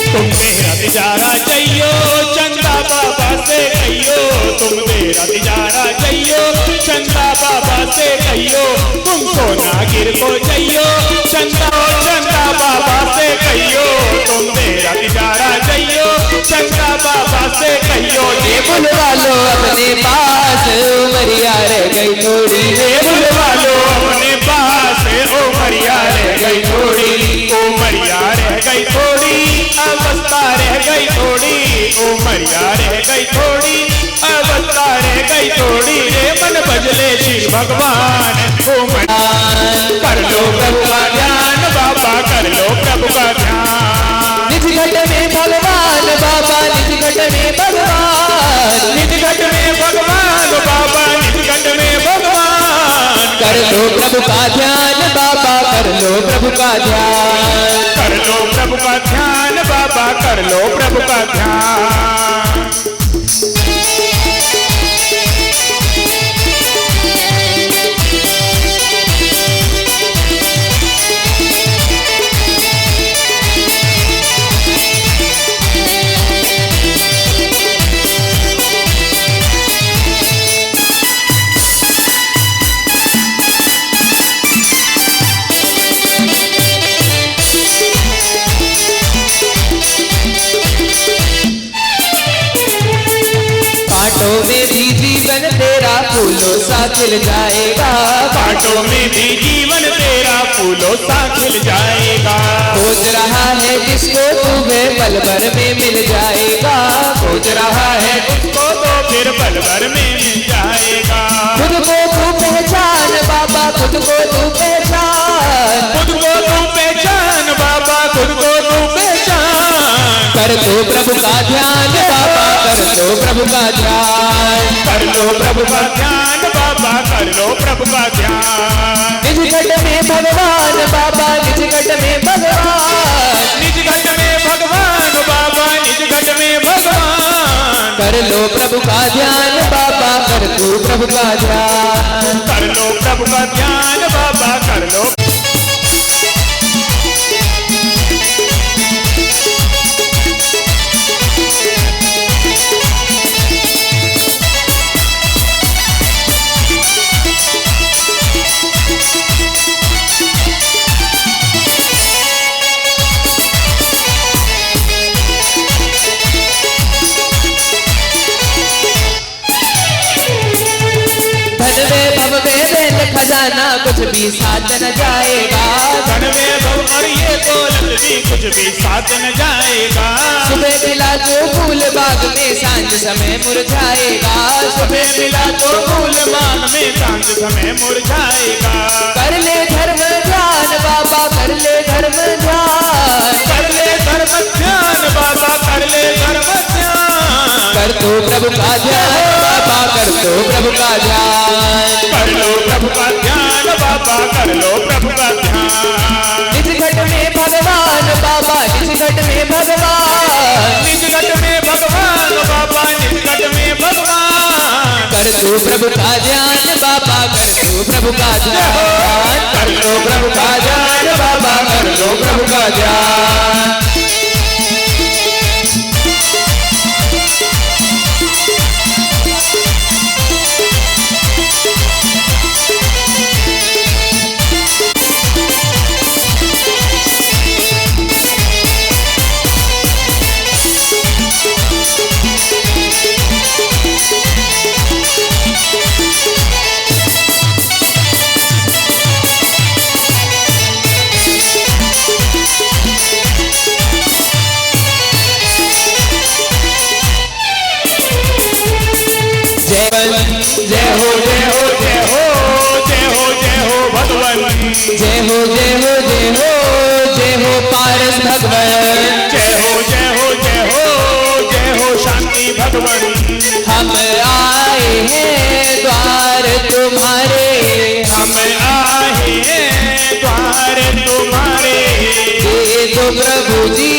तुम मेरा तिजारा जइयो चंदा बाबा से कहियो, तुम मेरा तिजारा जइयो चंदा बाबा से कहियो, तुम सोना गिर को जइयो चंदा बाबा से कहियो, तुम मेरा तिजारा जइयो चंदा बाबा से कहियो। ये बुलवा लो अपने पास, ओ मरिया रह गई थोड़ी, ये बुलवा लो अपने पास ओ मरिया रह गई थोड़ी, ओ मरिया रह गई थोड़ी, अवस्था रह गई थोड़ी, ओ मरिया रह गई थोड़ी, अवस्था रह गई थोड़ी। रे मन बजले श्री भगवान ओ मन कर लो प्रभु का ध्यान, बाबा कर लो प्रभु का ध्यान। निज घट में भगवान बाबा, निज घट में भगवान, निज घट में भगवान बाबा, निज घट में भगवान। कर लो प्रभु का ध्यान बाबा, कर लो प्रभु का ध्यान, कर लो प्रभु का ध्यान बाबा, कर लो प्रभु का ध्यान। फूलों सा खिल जाएगा। कांटों में भी जीवन तेरा फूलों सा खिल जाएगा। खोज रहा है जिसको तुम्हें पल भर में मिल जाएगा। खोज रहा है तुझको तो फिर पल भर में मिल जाएगा। खुद को तू पहचान बाबा, खुद को तू पहचान, खुद को तू पहचान बाबा, खुद को तू पहचान। कर लो प्रभु का ध्यान बाबा, कर लो प्रभु का ध्यान, कर लो प्रभु का ध्यान बाबा, कर लो प्रभु का ध्यान। निज घट में भगवान बाबा, निज घट में भगवान, निज घट में भगवान बाबा, निज घट में भगवान। कर लो प्रभु का ध्यान बाबा, कर लो प्रभु का ध्यान, कर लो प्रभु का ध्यान बाबा, कर लो। खजाना कुछ भी साथ न जाएगा। धन में भव और ये दौलत भी कुछ भी साथ न जाएगा। सुबह मिला तो फूल बाग में सांझ समय मुरझाएगा। सुबह मिला तो फूल बाग में सांझ समय मुरझाएगा। कर ले धर्म ध्यान बाबा, कर ले धर्म ध्यान, कर ले धर्म ध्यान बाबा, कर ले धर्म ध्यान। कर दो प्रभु का ध्यान बाबा, कर दो प्रभु का ध्यान, कर लो प्रभु का ध्यान बाबा, कर लो प्रभु का ध्यान। निज घट में भगवान बाबा, निज घट में भगवान, निज घट में भगवान बाबा, निज घट में भगवान। कर दो प्रभु का ध्यान बाबा, कर दो प्रभु का ध्यान, कर लो प्रभु का ध्यान बाबा, कर लो प्रभु का ध्यान। जय हो जय हो जय हो जय हो जय हो भगवान। जय हो जय हो जय हो जय हो पारस भगवान। जय हो जय हो जय हो जय हो शांति भगवान। हम आए हैं द्वार तुम्हारे, हम आए हैं द्वार तुम्हारे। दे दो प्रभु जी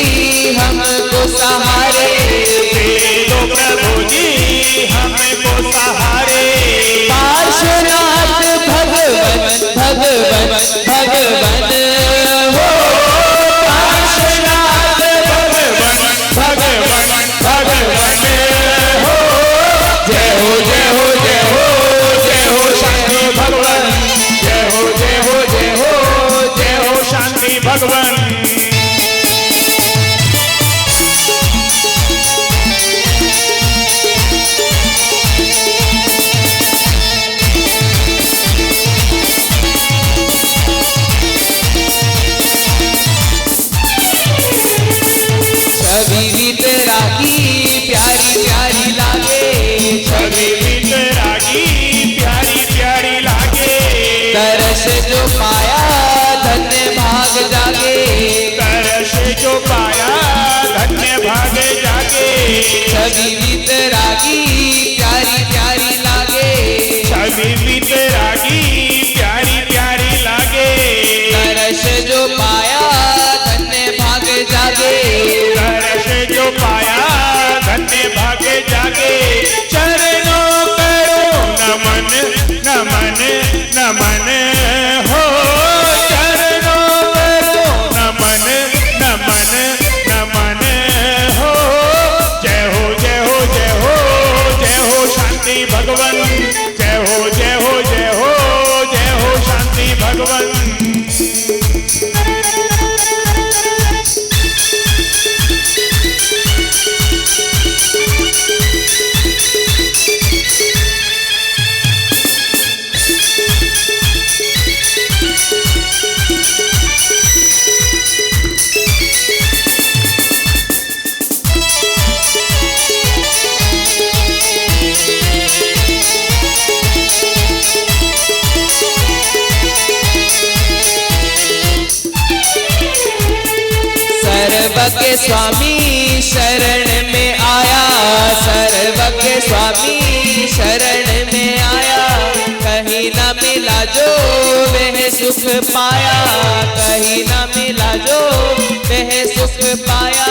हमको सहारे, दे दो प्रभु जी हमको सहारे। पार्श्वनाथ भगवन भगवन भगवन हो, पार्श्वनाथ भगवन भगवन भगवन हो। जय हो जय हो जय हो जय हो शांति भगवान। जय हो जय हो जय हो जय हो शांति भगवान। छवि भी तेरा की प्यारी प्यारी लागे, छवि भी तेरा की प्यारी प्यारी लागे। तरस जो पाया धन्य भाग जागे, तरस जो पाया धन्य भाग जागे। छवि भी तेरा की प्यारी प्यारी लागे, छवि भी तेरा की प्यारी प्यारी लागे। तरस जो पाया धन्य भाग जागे, तरस जो पाया धन्य भाग जागे। चरणों करो नमन नमन नमन हो। चरणों करो नमन नमन नमन हो। जय हो जय हो जय हो जय हो शांति भगवान। जय हो जय हो जय हो जय हो शांति भगवान। सर्वज्ञ स्वामी शरण में आया, सर्वज्ञ स्वामी शरण में आया। कहीं ना मिला जो वह सुख पाया, कहीं ना मिला जो वह सुख पाया।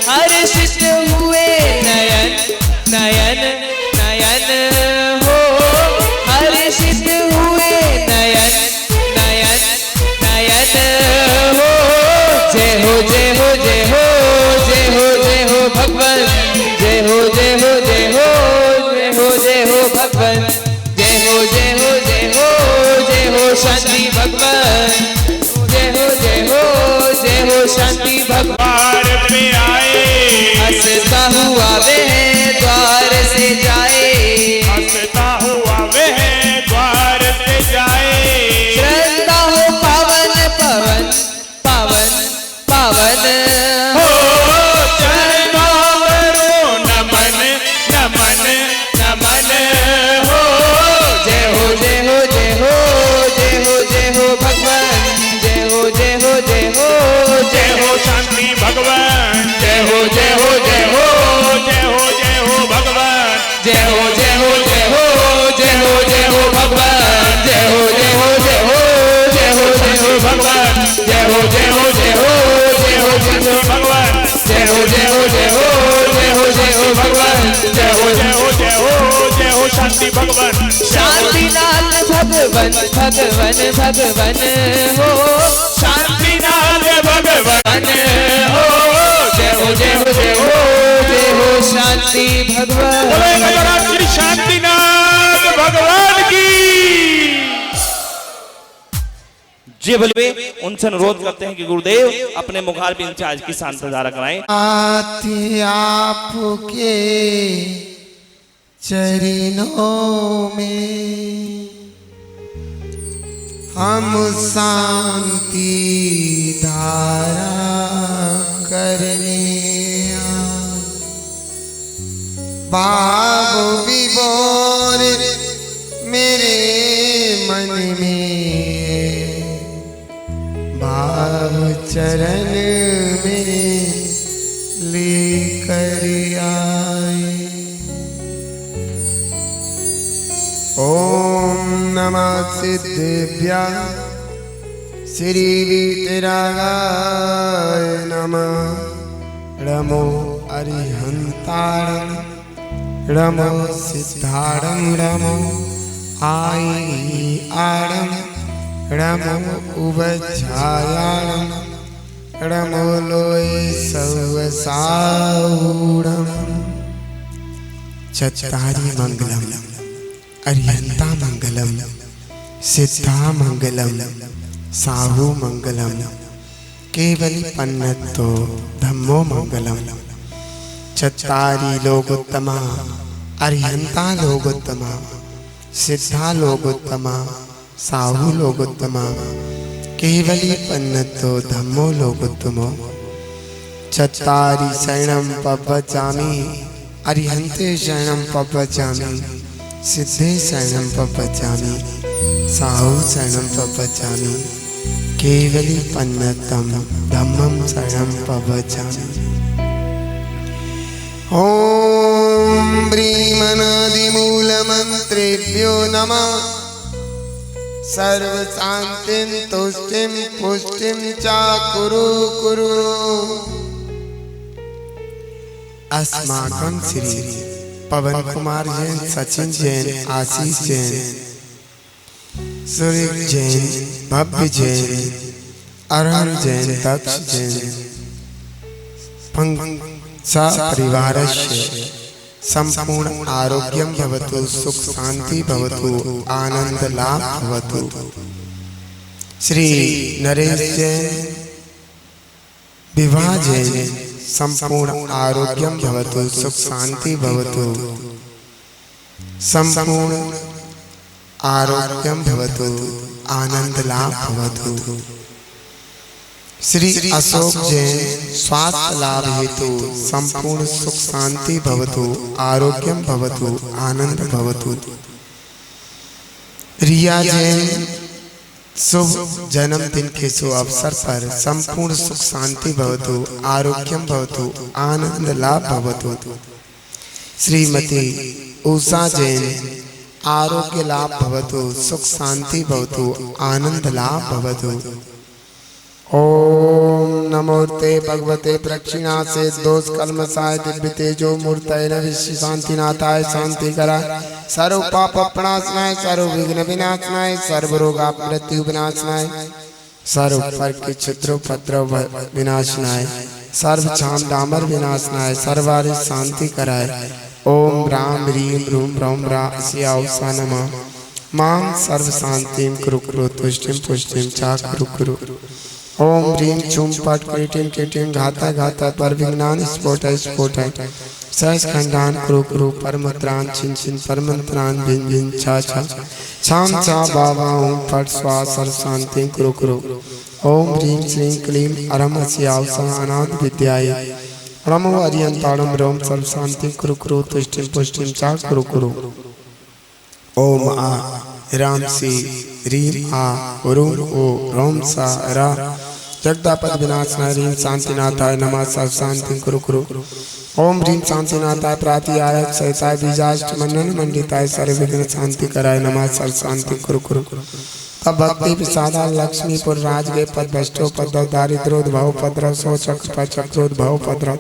हर्षित हुए नयन नयन नयन हो, हर्षित हुए नयन नयन नयन हो। जय हो जय हो जय हो जय हो जय हो भगवान, जय हो जय हो जय हो जय हो जय हो भगवान, जय हो जय हो जय हो जय हो शांति भगवान, जय हो जय हो जय हो शांति भगवान। द्वार पे आए, हंसता हुआ वह द्वार से जाए, हंसता हुआ वह द्वार से जाए। श्रद्धा हो पावन पवन पावन पावन हो चरणों करो नमन नमन नमन हो। जय हो जय हो जय हो जय हो जय हो भगवान, जय हो जय हो जय हो जय हो शांति भगवान, जय हो जय हो जय हो जय हो जय हो भगवान, जय हो जय हो जय हो जय हो जय हो भगवान, जय हो जय हो जय हो जय हो जय हो भगवान, जय हो जय हो जय हो जय हो जय हो भगवान, जय हो जय हो जय हो जय हो जय हो भगवान, जय हो जय हो जय हो जय हो शांति भगवान। शांतिनाथ भगवन भगवन भगवन हो, शांतिनाथ भगवान हो। जय हो जय हो जय हो जय हो शांति भगवान। बोले गजराज श्री शांतिनाथ भगवान की। जी बोले उनसे अनुरोध करते हैं कि गुरुदेव अपने मुखार भी इंचार्ज की शांत धारा कराएं। आती आपके चरणों में हम शांति धारा करने आए। भाव विभोर मेरे मन में, भाव चरण में लेकर आए। ओम नमः सिद्धेभ्यः श्री वीतरागाय नमः। रमो अरिहंतारं रमो सिद्धारं रमो आई आरं रमो उवच्छायां रमो लोये सवसाऊरं। चत्तारि मंगलम अरिहंता मंगलम सिद्धा मंगलम साहू मंगलम केवली पन्नतो धम्मो मंगलम। चत्तारि लोकोत्तमा अरिहंता लोकोत्तमा सिद्धा लोकोत्तमा साहू लोकोत्तमा केवली पन्नतो धम्मो लोकोत्तमो। चत्तारि शरणं पवचामि अरिहंते शरणं पवचामि सिद्धे शरणं पवचामि साहू शरणं पवचामि केवली पन्नतं धम्मं शरणं पवचामि। ओम ब्रीमनादिमूलमन्त्रेभ्यो नमः। सर्व शांतिं तुष्टिं पुष्टिं च कुरु कुरु। अस्माकं श्री पवन कुमार जैन, सचिन जैन, आशीष जैन, सूर्य जैन, भव्य जैन, अरुण जैन, दक्ष जैन परिवारस्य संपूर्ण आरोग्यं भवतु, सुख शांति भवतु, आनंद लाभ भवतु। श्री नरेश जैन, विवाह जैन संपूर्ण आरोग्यं भवतु, सुख शांति भवतु, संपूर्ण आरोग्यं भवतु, आनंद लाभ भवतु। श्री अशोक जैन स्वास्थ्य लाभ हेतु संपूर्ण सुख शांति भवतु, आरोग्यं भवतु, आनंद भवतु। रिया जैन शुभ जन्मदिन के शुभ अवसर पर संपूर्ण सुख शांति भवतु, आरोग्यम भवतु, आनंद लाभ भवतु। श्रीमती उषा जैन आरोग्य लाभ भवतु, सुख शांति भवतु, आनंद लाभ भवतु। ओम नमोते भगवते प्रक्षिणासे दोष कलमसाय दिव्य तेजो मूर्तये विश्व शांतिनाथाय शांति कराय, सर्व पाप प्रणाशनाय, सर्व विघ्न विनाशनाय, सर्व रोग मृत्यु विनाशनाय, सर्व पर के क्षत्रोपद्रव विनाशनाय, सर्व छाम डामर विनाशनाय, सर्वारि शांति कराय। ओम राम ह्रीम रूम रौम रा उषा नमः। मां सर्व शांतिम कुरु कुरु तुष्टिम पुष्टिम चा कुरु कुरु। ओम ह्रीम छुम पट क्रीटिम कीटिम घाता घाता पर विज्ञान स्फोट स्फोट सहज खंडान कुरु कुरु परमत्रान छिन छिन परमंत्रान भिन भिन छा छा छाम छा बाबा ओम पट स्वा सर्व शांति कुरु कुरु। ओम ह्रीम श्रीं क्लीम अरम अस्यावसा अनाथ विद्याय रमो अरियंताड़म रोम सर्व शांति कुरु कुरु तुष्टिम पुष्टिम चा कुरु कुरु। ओम आ राम सी रीम आ रूम ओ रोम सा रा जगदापद विनाशनाय रीम शांतिनाथाय नमः सर्व शांति कुरु कुरु। ओम ह्रीम शांतिनाथाय प्राति आयत सहिताय बीजाष्ट मंडन मंडिताय सर्व विघ्न शांति कराय नमः सर्व शांति कुरु कुरु। तब भक्ति विषादा लक्ष्मीपुर राजगे पद भ्रष्टो पद दारिद्रोद्भव पद्रव सो चक्र चक्रोद्भव पद्रव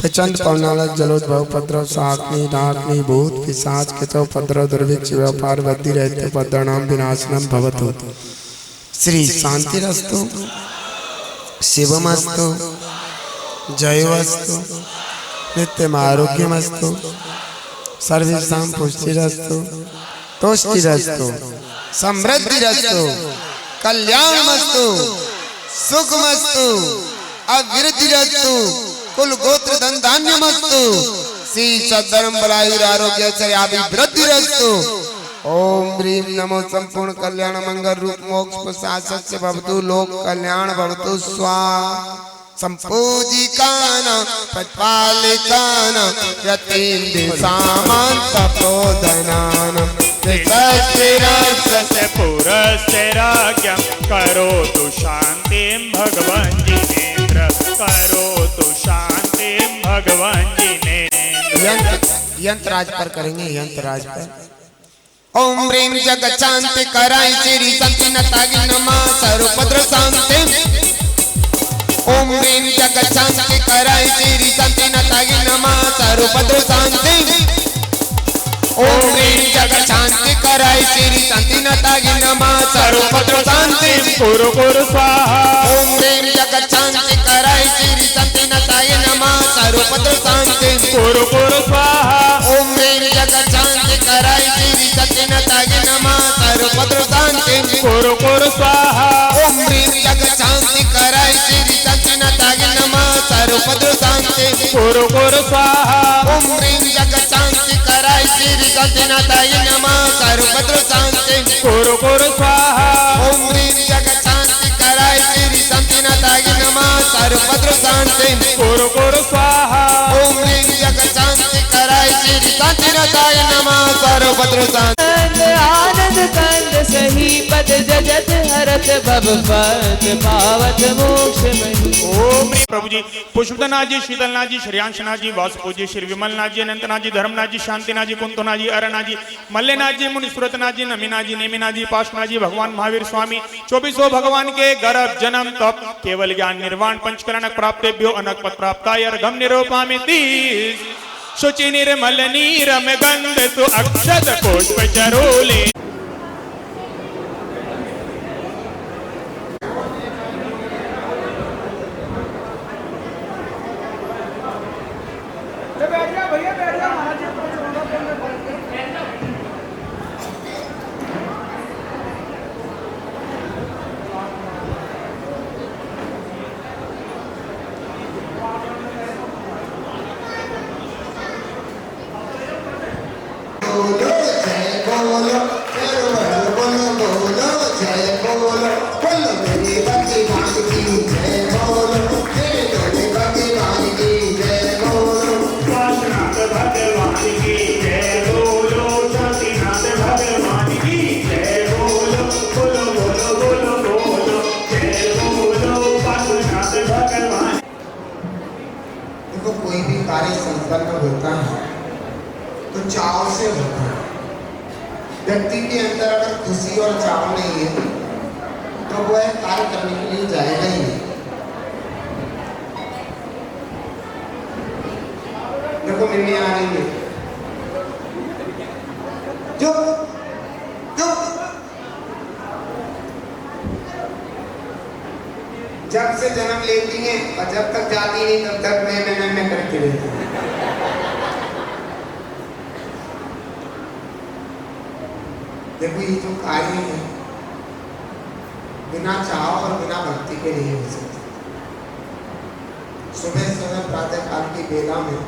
प्रचंड पवनालक जलोद्भव पद्रव साग्नि डाग्नि भूत पिशाच कितो पद्रव दुर्भिक्ष व्यापार वृद्धि रहते पद्रनाम विनाशनम भवतु। श्री शांतिरस्तु शिवमस्तु जयोस्तु नित्यम आरोग्यमस्तु सर्वेषां पुष्टिरस्तु तुष्टिरस्तु समृद्धिरस्तु कल्याणमस्तु सुखमस्तु अभिवृद्धिरस्तु कुल गोत्र धन धान्यमस्तु श्री सद्धर्म बलायुर आरोग्य अभिवृद्धिरस्तु। ओम ह्रीम नमो संपूर्ण कल्याण मंगल रूप मोक्ष प्रसाद भवतु लोक कल्याण भवतु स्वाहा। संपूजिकान प्रतिपालिकान यतीम दिशामान तपोधनान सस्य पुरस्य राज्ञं करोतु शान्तिं भगवन् जिनेन्द्र करोतु शान्तिं भगवन् जिनेन्द्र। यंत्र राज पर करेंगे, यंत्र राज पर। ओम ह्रीम जगत शांति कराय श्री शांति नतागी नमः सर्वभद्र शांति। ओम ह्रीम जगत शांति कराय श्री शांति नतागी नमः सर्वभद्र शांति। ओम ह्रीम जगत शांति कराय श्री शांति नतागी नमः सर्वभद्र शांति कुरु कुरु स्वाहा। ओम ह्रीम जगत शांति कराय श्री शांति नतागी नमः सर्वभद्र शांति कुरु कुरु स्वाहा। ओम ह्रीम जगत शांति कराय श्री शांति नतागी नमः सर्वभद्र शांति कुरु कुरु स्वाहा। ओम ह्रीम जगत शांति कराय श्री शांति नतागी नमः सर्वभद्र शांति कुरु कुरु स्वाहा। ओम ह्रीम जगत शांति कराय श्री शांति नतागी नमः सर्वभद्र शांति कुरु कुरु स्वाहा। ओम ह्रीम जगत शांति कराय श्री शांति नतागी नमः सर्वभद्र शांति कुरु कुरु स्वाहा। ओम ह्रीम जगत शांति कराय श्री शांति नतागी नमः सर्वभद्र शांति। आनंद कंद सही पद जजत हरत भव पद पावत मोक्ष मही। ओम प्रभु जी पुष्पनाथ जी, शीतलनाथ जी, श्रेयांशनाथ जी, वासुपु जी, श्री विमलनाथ जी, अनंतनाथ जी, धर्मनाथ जी, शांतिनाथ जी, कुंतनाथ जी, अरनाथ जी, मल्लेनाथ जी, मुनिस्फुरतनाथ जी, नमीनाथ जी, नेमिनाथ जी, पार्श्वनाथ जी, भगवान महावीर स्वामी 2400 भगवान के गर्भ जन्म तप केवल ज्ञान निर्वाण पंचकरणक प्राप्तेभ्यो अनकपत प्राप्ताय अर्घम निरूपामिति शुचि निर्मल नीरम गंध सु अक्षत पुष्प चरोले। बोलो बोलो जय बोलो पार्श्वनाथ भगवान। देखो कोई भी कार्य संपन्न होता है तो चाव से होता है। व्यक्ति के अंदर अगर खुशी और चाव नहीं है तो वह कार्य करने के लिए जाएगा ही नहीं। देखो मिलने आ रही है, जो जब से जन्म लेती हैं और जब तक जाती नहीं तब तक मैं करके रहती हूँ। देखो ये जो कार्य है बिना चाव और बिना भक्ति के नहीं हो सकते। सुबह सुबह प्रातः काल की बेला में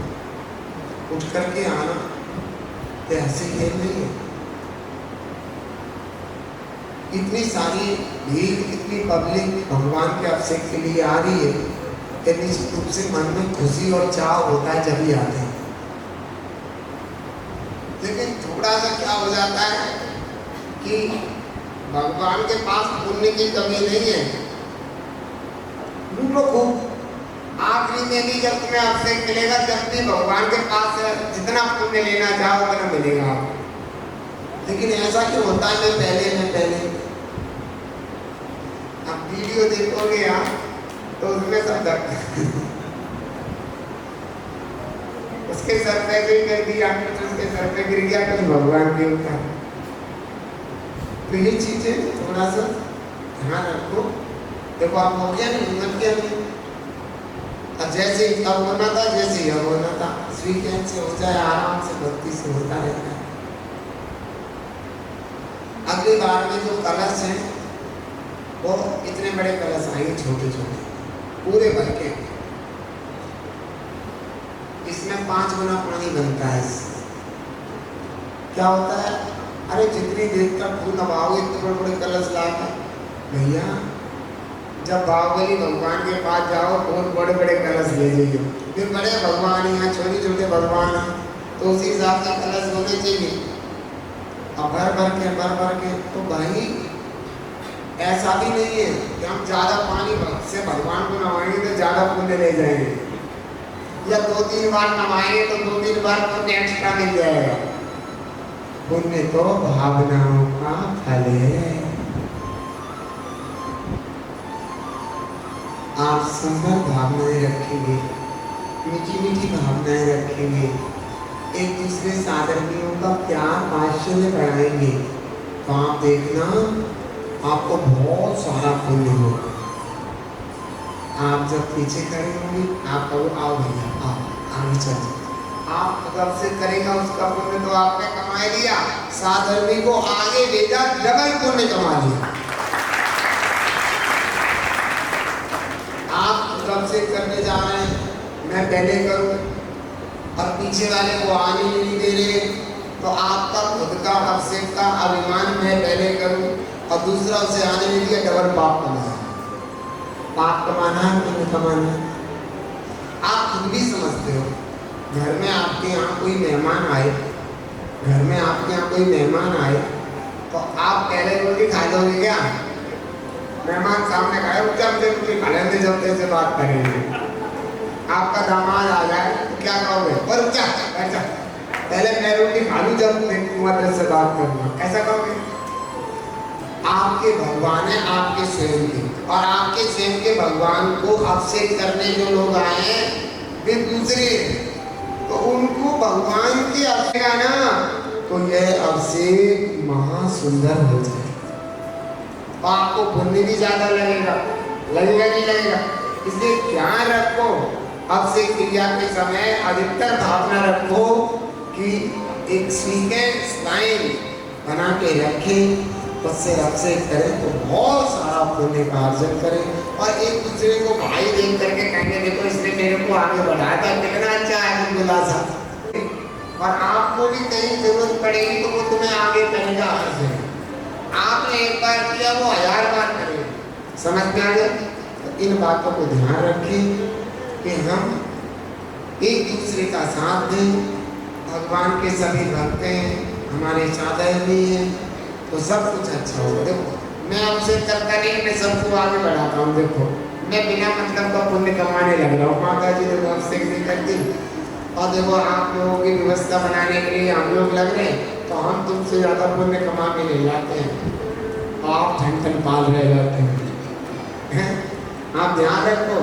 उठ करके आना ये ऐसे खेल नहीं है। इतनी सारी भीड़, इतनी पब्लिक भगवान के अभिषेक के लिए आ रही है कि निश्चित रूप से मन में खुशी और चाव होता है जब ही आते हैं। लेकिन थोड़ा सा क्या हो जाता है कि भगवान के पास पुण्य की कमी नहीं है। लूटो खूब, आखिरी में भी जब तुम्हें अभिषेक मिलेगा, जब भी भगवान के पास जितना पुण्य लेना चाहो उतना मिलेगा आपको। लेकिन ऐसा क्यों होता है? मैं पहले अब वीडियो देखोगे आप तो उसमें सब उसके सर पे भी कर दिया, कुछ उसके सर पे गिर गया, कुछ भगवान के ऊपर। तो ये चीजें थोड़ा सा ध्यान रखो। देखो आप हो गया नहीं, हिम्मत क्या नहीं। अब जैसे अब होना था, जैसे अब होना था, स्वीकृत से हो जाए, आराम से भक्ति से होता रहता है। अगली बार में जो कलश हैं वो इतने बड़े कलश आएंगे, छोटे छोटे पूरे भर के। इसमें 5 गुना पानी बनता है। क्या होता है? अरे जितनी देर तक फूल नवाओगे इतने बड़े बड़े कलश लाकर, भैया जब बाहुबली भगवान के पास जाओ बहुत बड़े बड़े कलश ले जाइए। फिर बड़े भगवान यहाँ छोटे छोटे भगवान हैं तो उसी हिसाब से कलश होने चाहिए। अब भर के तो भाई ऐसा भी नहीं है कि हम ज़्यादा पानी से भगवान को नवाएंगे तो ज़्यादा पुण्य ले जाएंगे, या 2-3 बार नवाएंगे तो 2-3 बार पुण्य एक्स्ट्रा मिल जाएगा। पुण्य तो भावनाओं का फल है। आप सुंदर भावनाएं रखेंगे, मीठी मीठी भावनाएं रखेंगे, एक दूसरे से आदरणीयों का प्यार वात्सल्य बढ़ाएंगे तो आप देखना आपको बहुत सारा पुण्य होगा। आप जब पीछे खड़े होंगे आप कहो आओ भैया आओ आगे चलो, आप जब से करेगा उसका पुण्य तो आपने कमा लिया, साधर्मी को आगे भेजा डबल पुण्य कमा लिया। आप जब से करने जा रहे हैं मैं पहले करूं और पीछे वाले को आने नहीं दे रहे तो आपका खुद का अभिषेक का अभिमान मैं पहले करूं और दूसरा उसे आने नहीं दिया, डबल पाप कमाना। पाप कमाना है पुण्य कमाना है। आप खुद भी समझते हो। घर में आपके यहाँ कोई मेहमान आए, घर में आपके यहाँ कोई मेहमान आए तो आप पहले रोटी खा लोगे क्या? मेहमान सामने खाए क्या मुझे रोटी खा लेते जब तैसे बात करेंगे। आपका दामाद आ जाए तो क्या कहोगे? और क्या ऐसा पहले मैं रोटी खा लूं जब मदद से बात करूंगा, ऐसा कहोगे? आपके भगवान है आपके स्वयं के, और आपके स्वयं के भगवान को अभिषेक करने जो लोग आए हैं वे दूसरे, तो उनको भगवान की अभिषेक ना तो यह अभिषेक महासुंदर हो जाए। तो आपको पुण्य भी ज्यादा लगेगा नहीं लगेगा। इसलिए ध्यान रखो, अभिषेक क्रिया के समय अधिकतर भावना रखो कि एक सीक्वेंस लाइन बना के रखें, उससे अभिषेक करें तो बहुत सारा पुण्य का अर्जन करें। और एक दूसरे को भाई देख करके कहेंगे देखो इसने मेरे को आगे बढ़ाया था, कितना अच्छा है गुलासा। और आपको भी कहीं जरूरत पड़ेगी तो वो तुम्हें आगे करेगा। आपने एक बार किया वो 1000 बार करेगा। समझ में आ गया? तो इन बातों को ध्यान रखें कि हम एक दूसरे का साथ दें। भगवान के सभी भक्त हैं, हमारे चादर भी हैं, तो सब कुछ अच्छा होगा। देखो मैं आपसे करता नहीं, मैं सबको आगे बढ़ाता हूँ। देखो मैं बिना मतलब का पुण्य कमाने लग रहा हूँ। माता जी ने आपसे नहीं करती, और देखो आप लोगों की व्यवस्था बनाने के लिए हम लोग लग रहे हैं, तो हम तुमसे ज़्यादा पुण्य कमा के ले जाते हैं, आप ठन पाल रह जाते हैं। आप ध्यान रखो,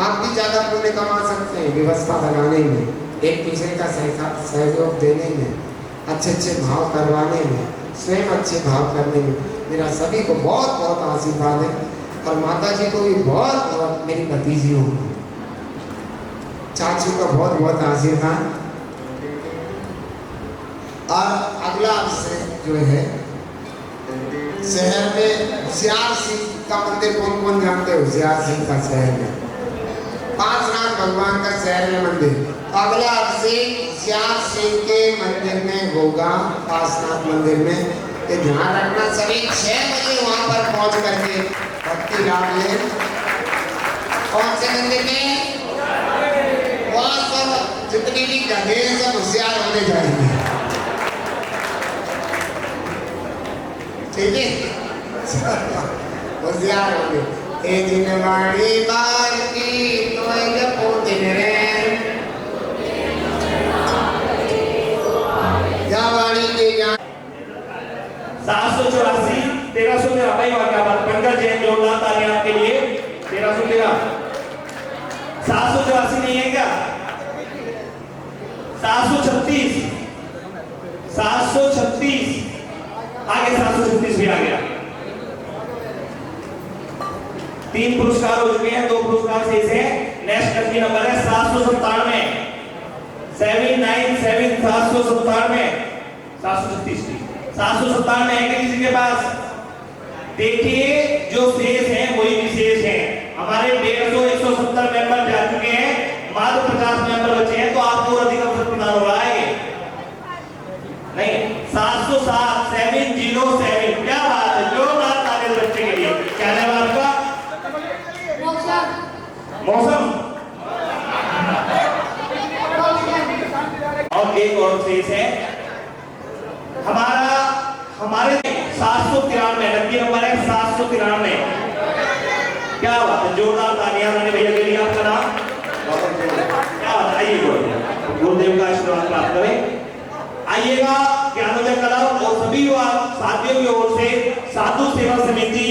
आप भी ज़्यादा पुण्य कमा सकते हैं व्यवस्था लगाने में, एक दूसरे का सहयोग देने में, अच्छे अच्छे भाव करवाने में, स्वयं अच्छे भाव करने में। मेरा सभी को बहुत बहुत आशीर्वाद है, और माता जी को भी बहुत बहुत, मेरी भतीजी हो, चाचू का बहुत बहुत आशीर्वाद। और अगला विषय जो है, शहर में होशियार सिंह का मंदिर कौन कौन जानते हो? होशियार सिंह का शहर में पांचनाथ भगवान का शहर में मंदिर। अगला अभिषेक होशियार सिंह के मंदिर में होगा, पांचनाथ मंदिर में। ये ध्यान रखना, सभी 6 बजे वहां पर पहुंच करके भक्ति लाभ ले। कौन से मंदिर में? वहां सब जितनी भी गधे सब होशियार होने जाएंगे, ठीक है? होशियार होंगे। ए दिन वाणी बार की तो जपो दिन रे, या वाणी के ज्ञान 784 1313 भाई वाक्य बात पंकज जैन जोरदार तालियां आपके लिए। 1313 784 नहीं है क्या? 736 736 आगे 736 भी आ गया। 3 पुरस्कार हो चुके हैं, 2 पुरस्कार शेष है। नेक्स्ट लकी नंबर है 797 797 797 736 797 है क्या किसी के पास? देखिए जो शेष हैं वही विशेष हैं। हमारे 150 170 मेंबर जा चुके हैं, मात्र 50 मेंबर बचे हैं, तो आपको अधिक अवसर प्रदान हो रहा है नहीं। 707 707 क्या बात है, जो बात आगे बच्चे के लिए क्या नाम है आपका? मौसम। और एक और शेष है हमारे 793 लकी नंबर है 793। क्या बात है, जोरदार तालियां मैंने भैया के लिए। आपका नाम? क्या बात है, आइए गुरुदेव का आशीर्वाद प्राप्त करें। आइएगा ज्ञानोदय क्लब और सभी साथियों की ओर से साधु सेवा समिति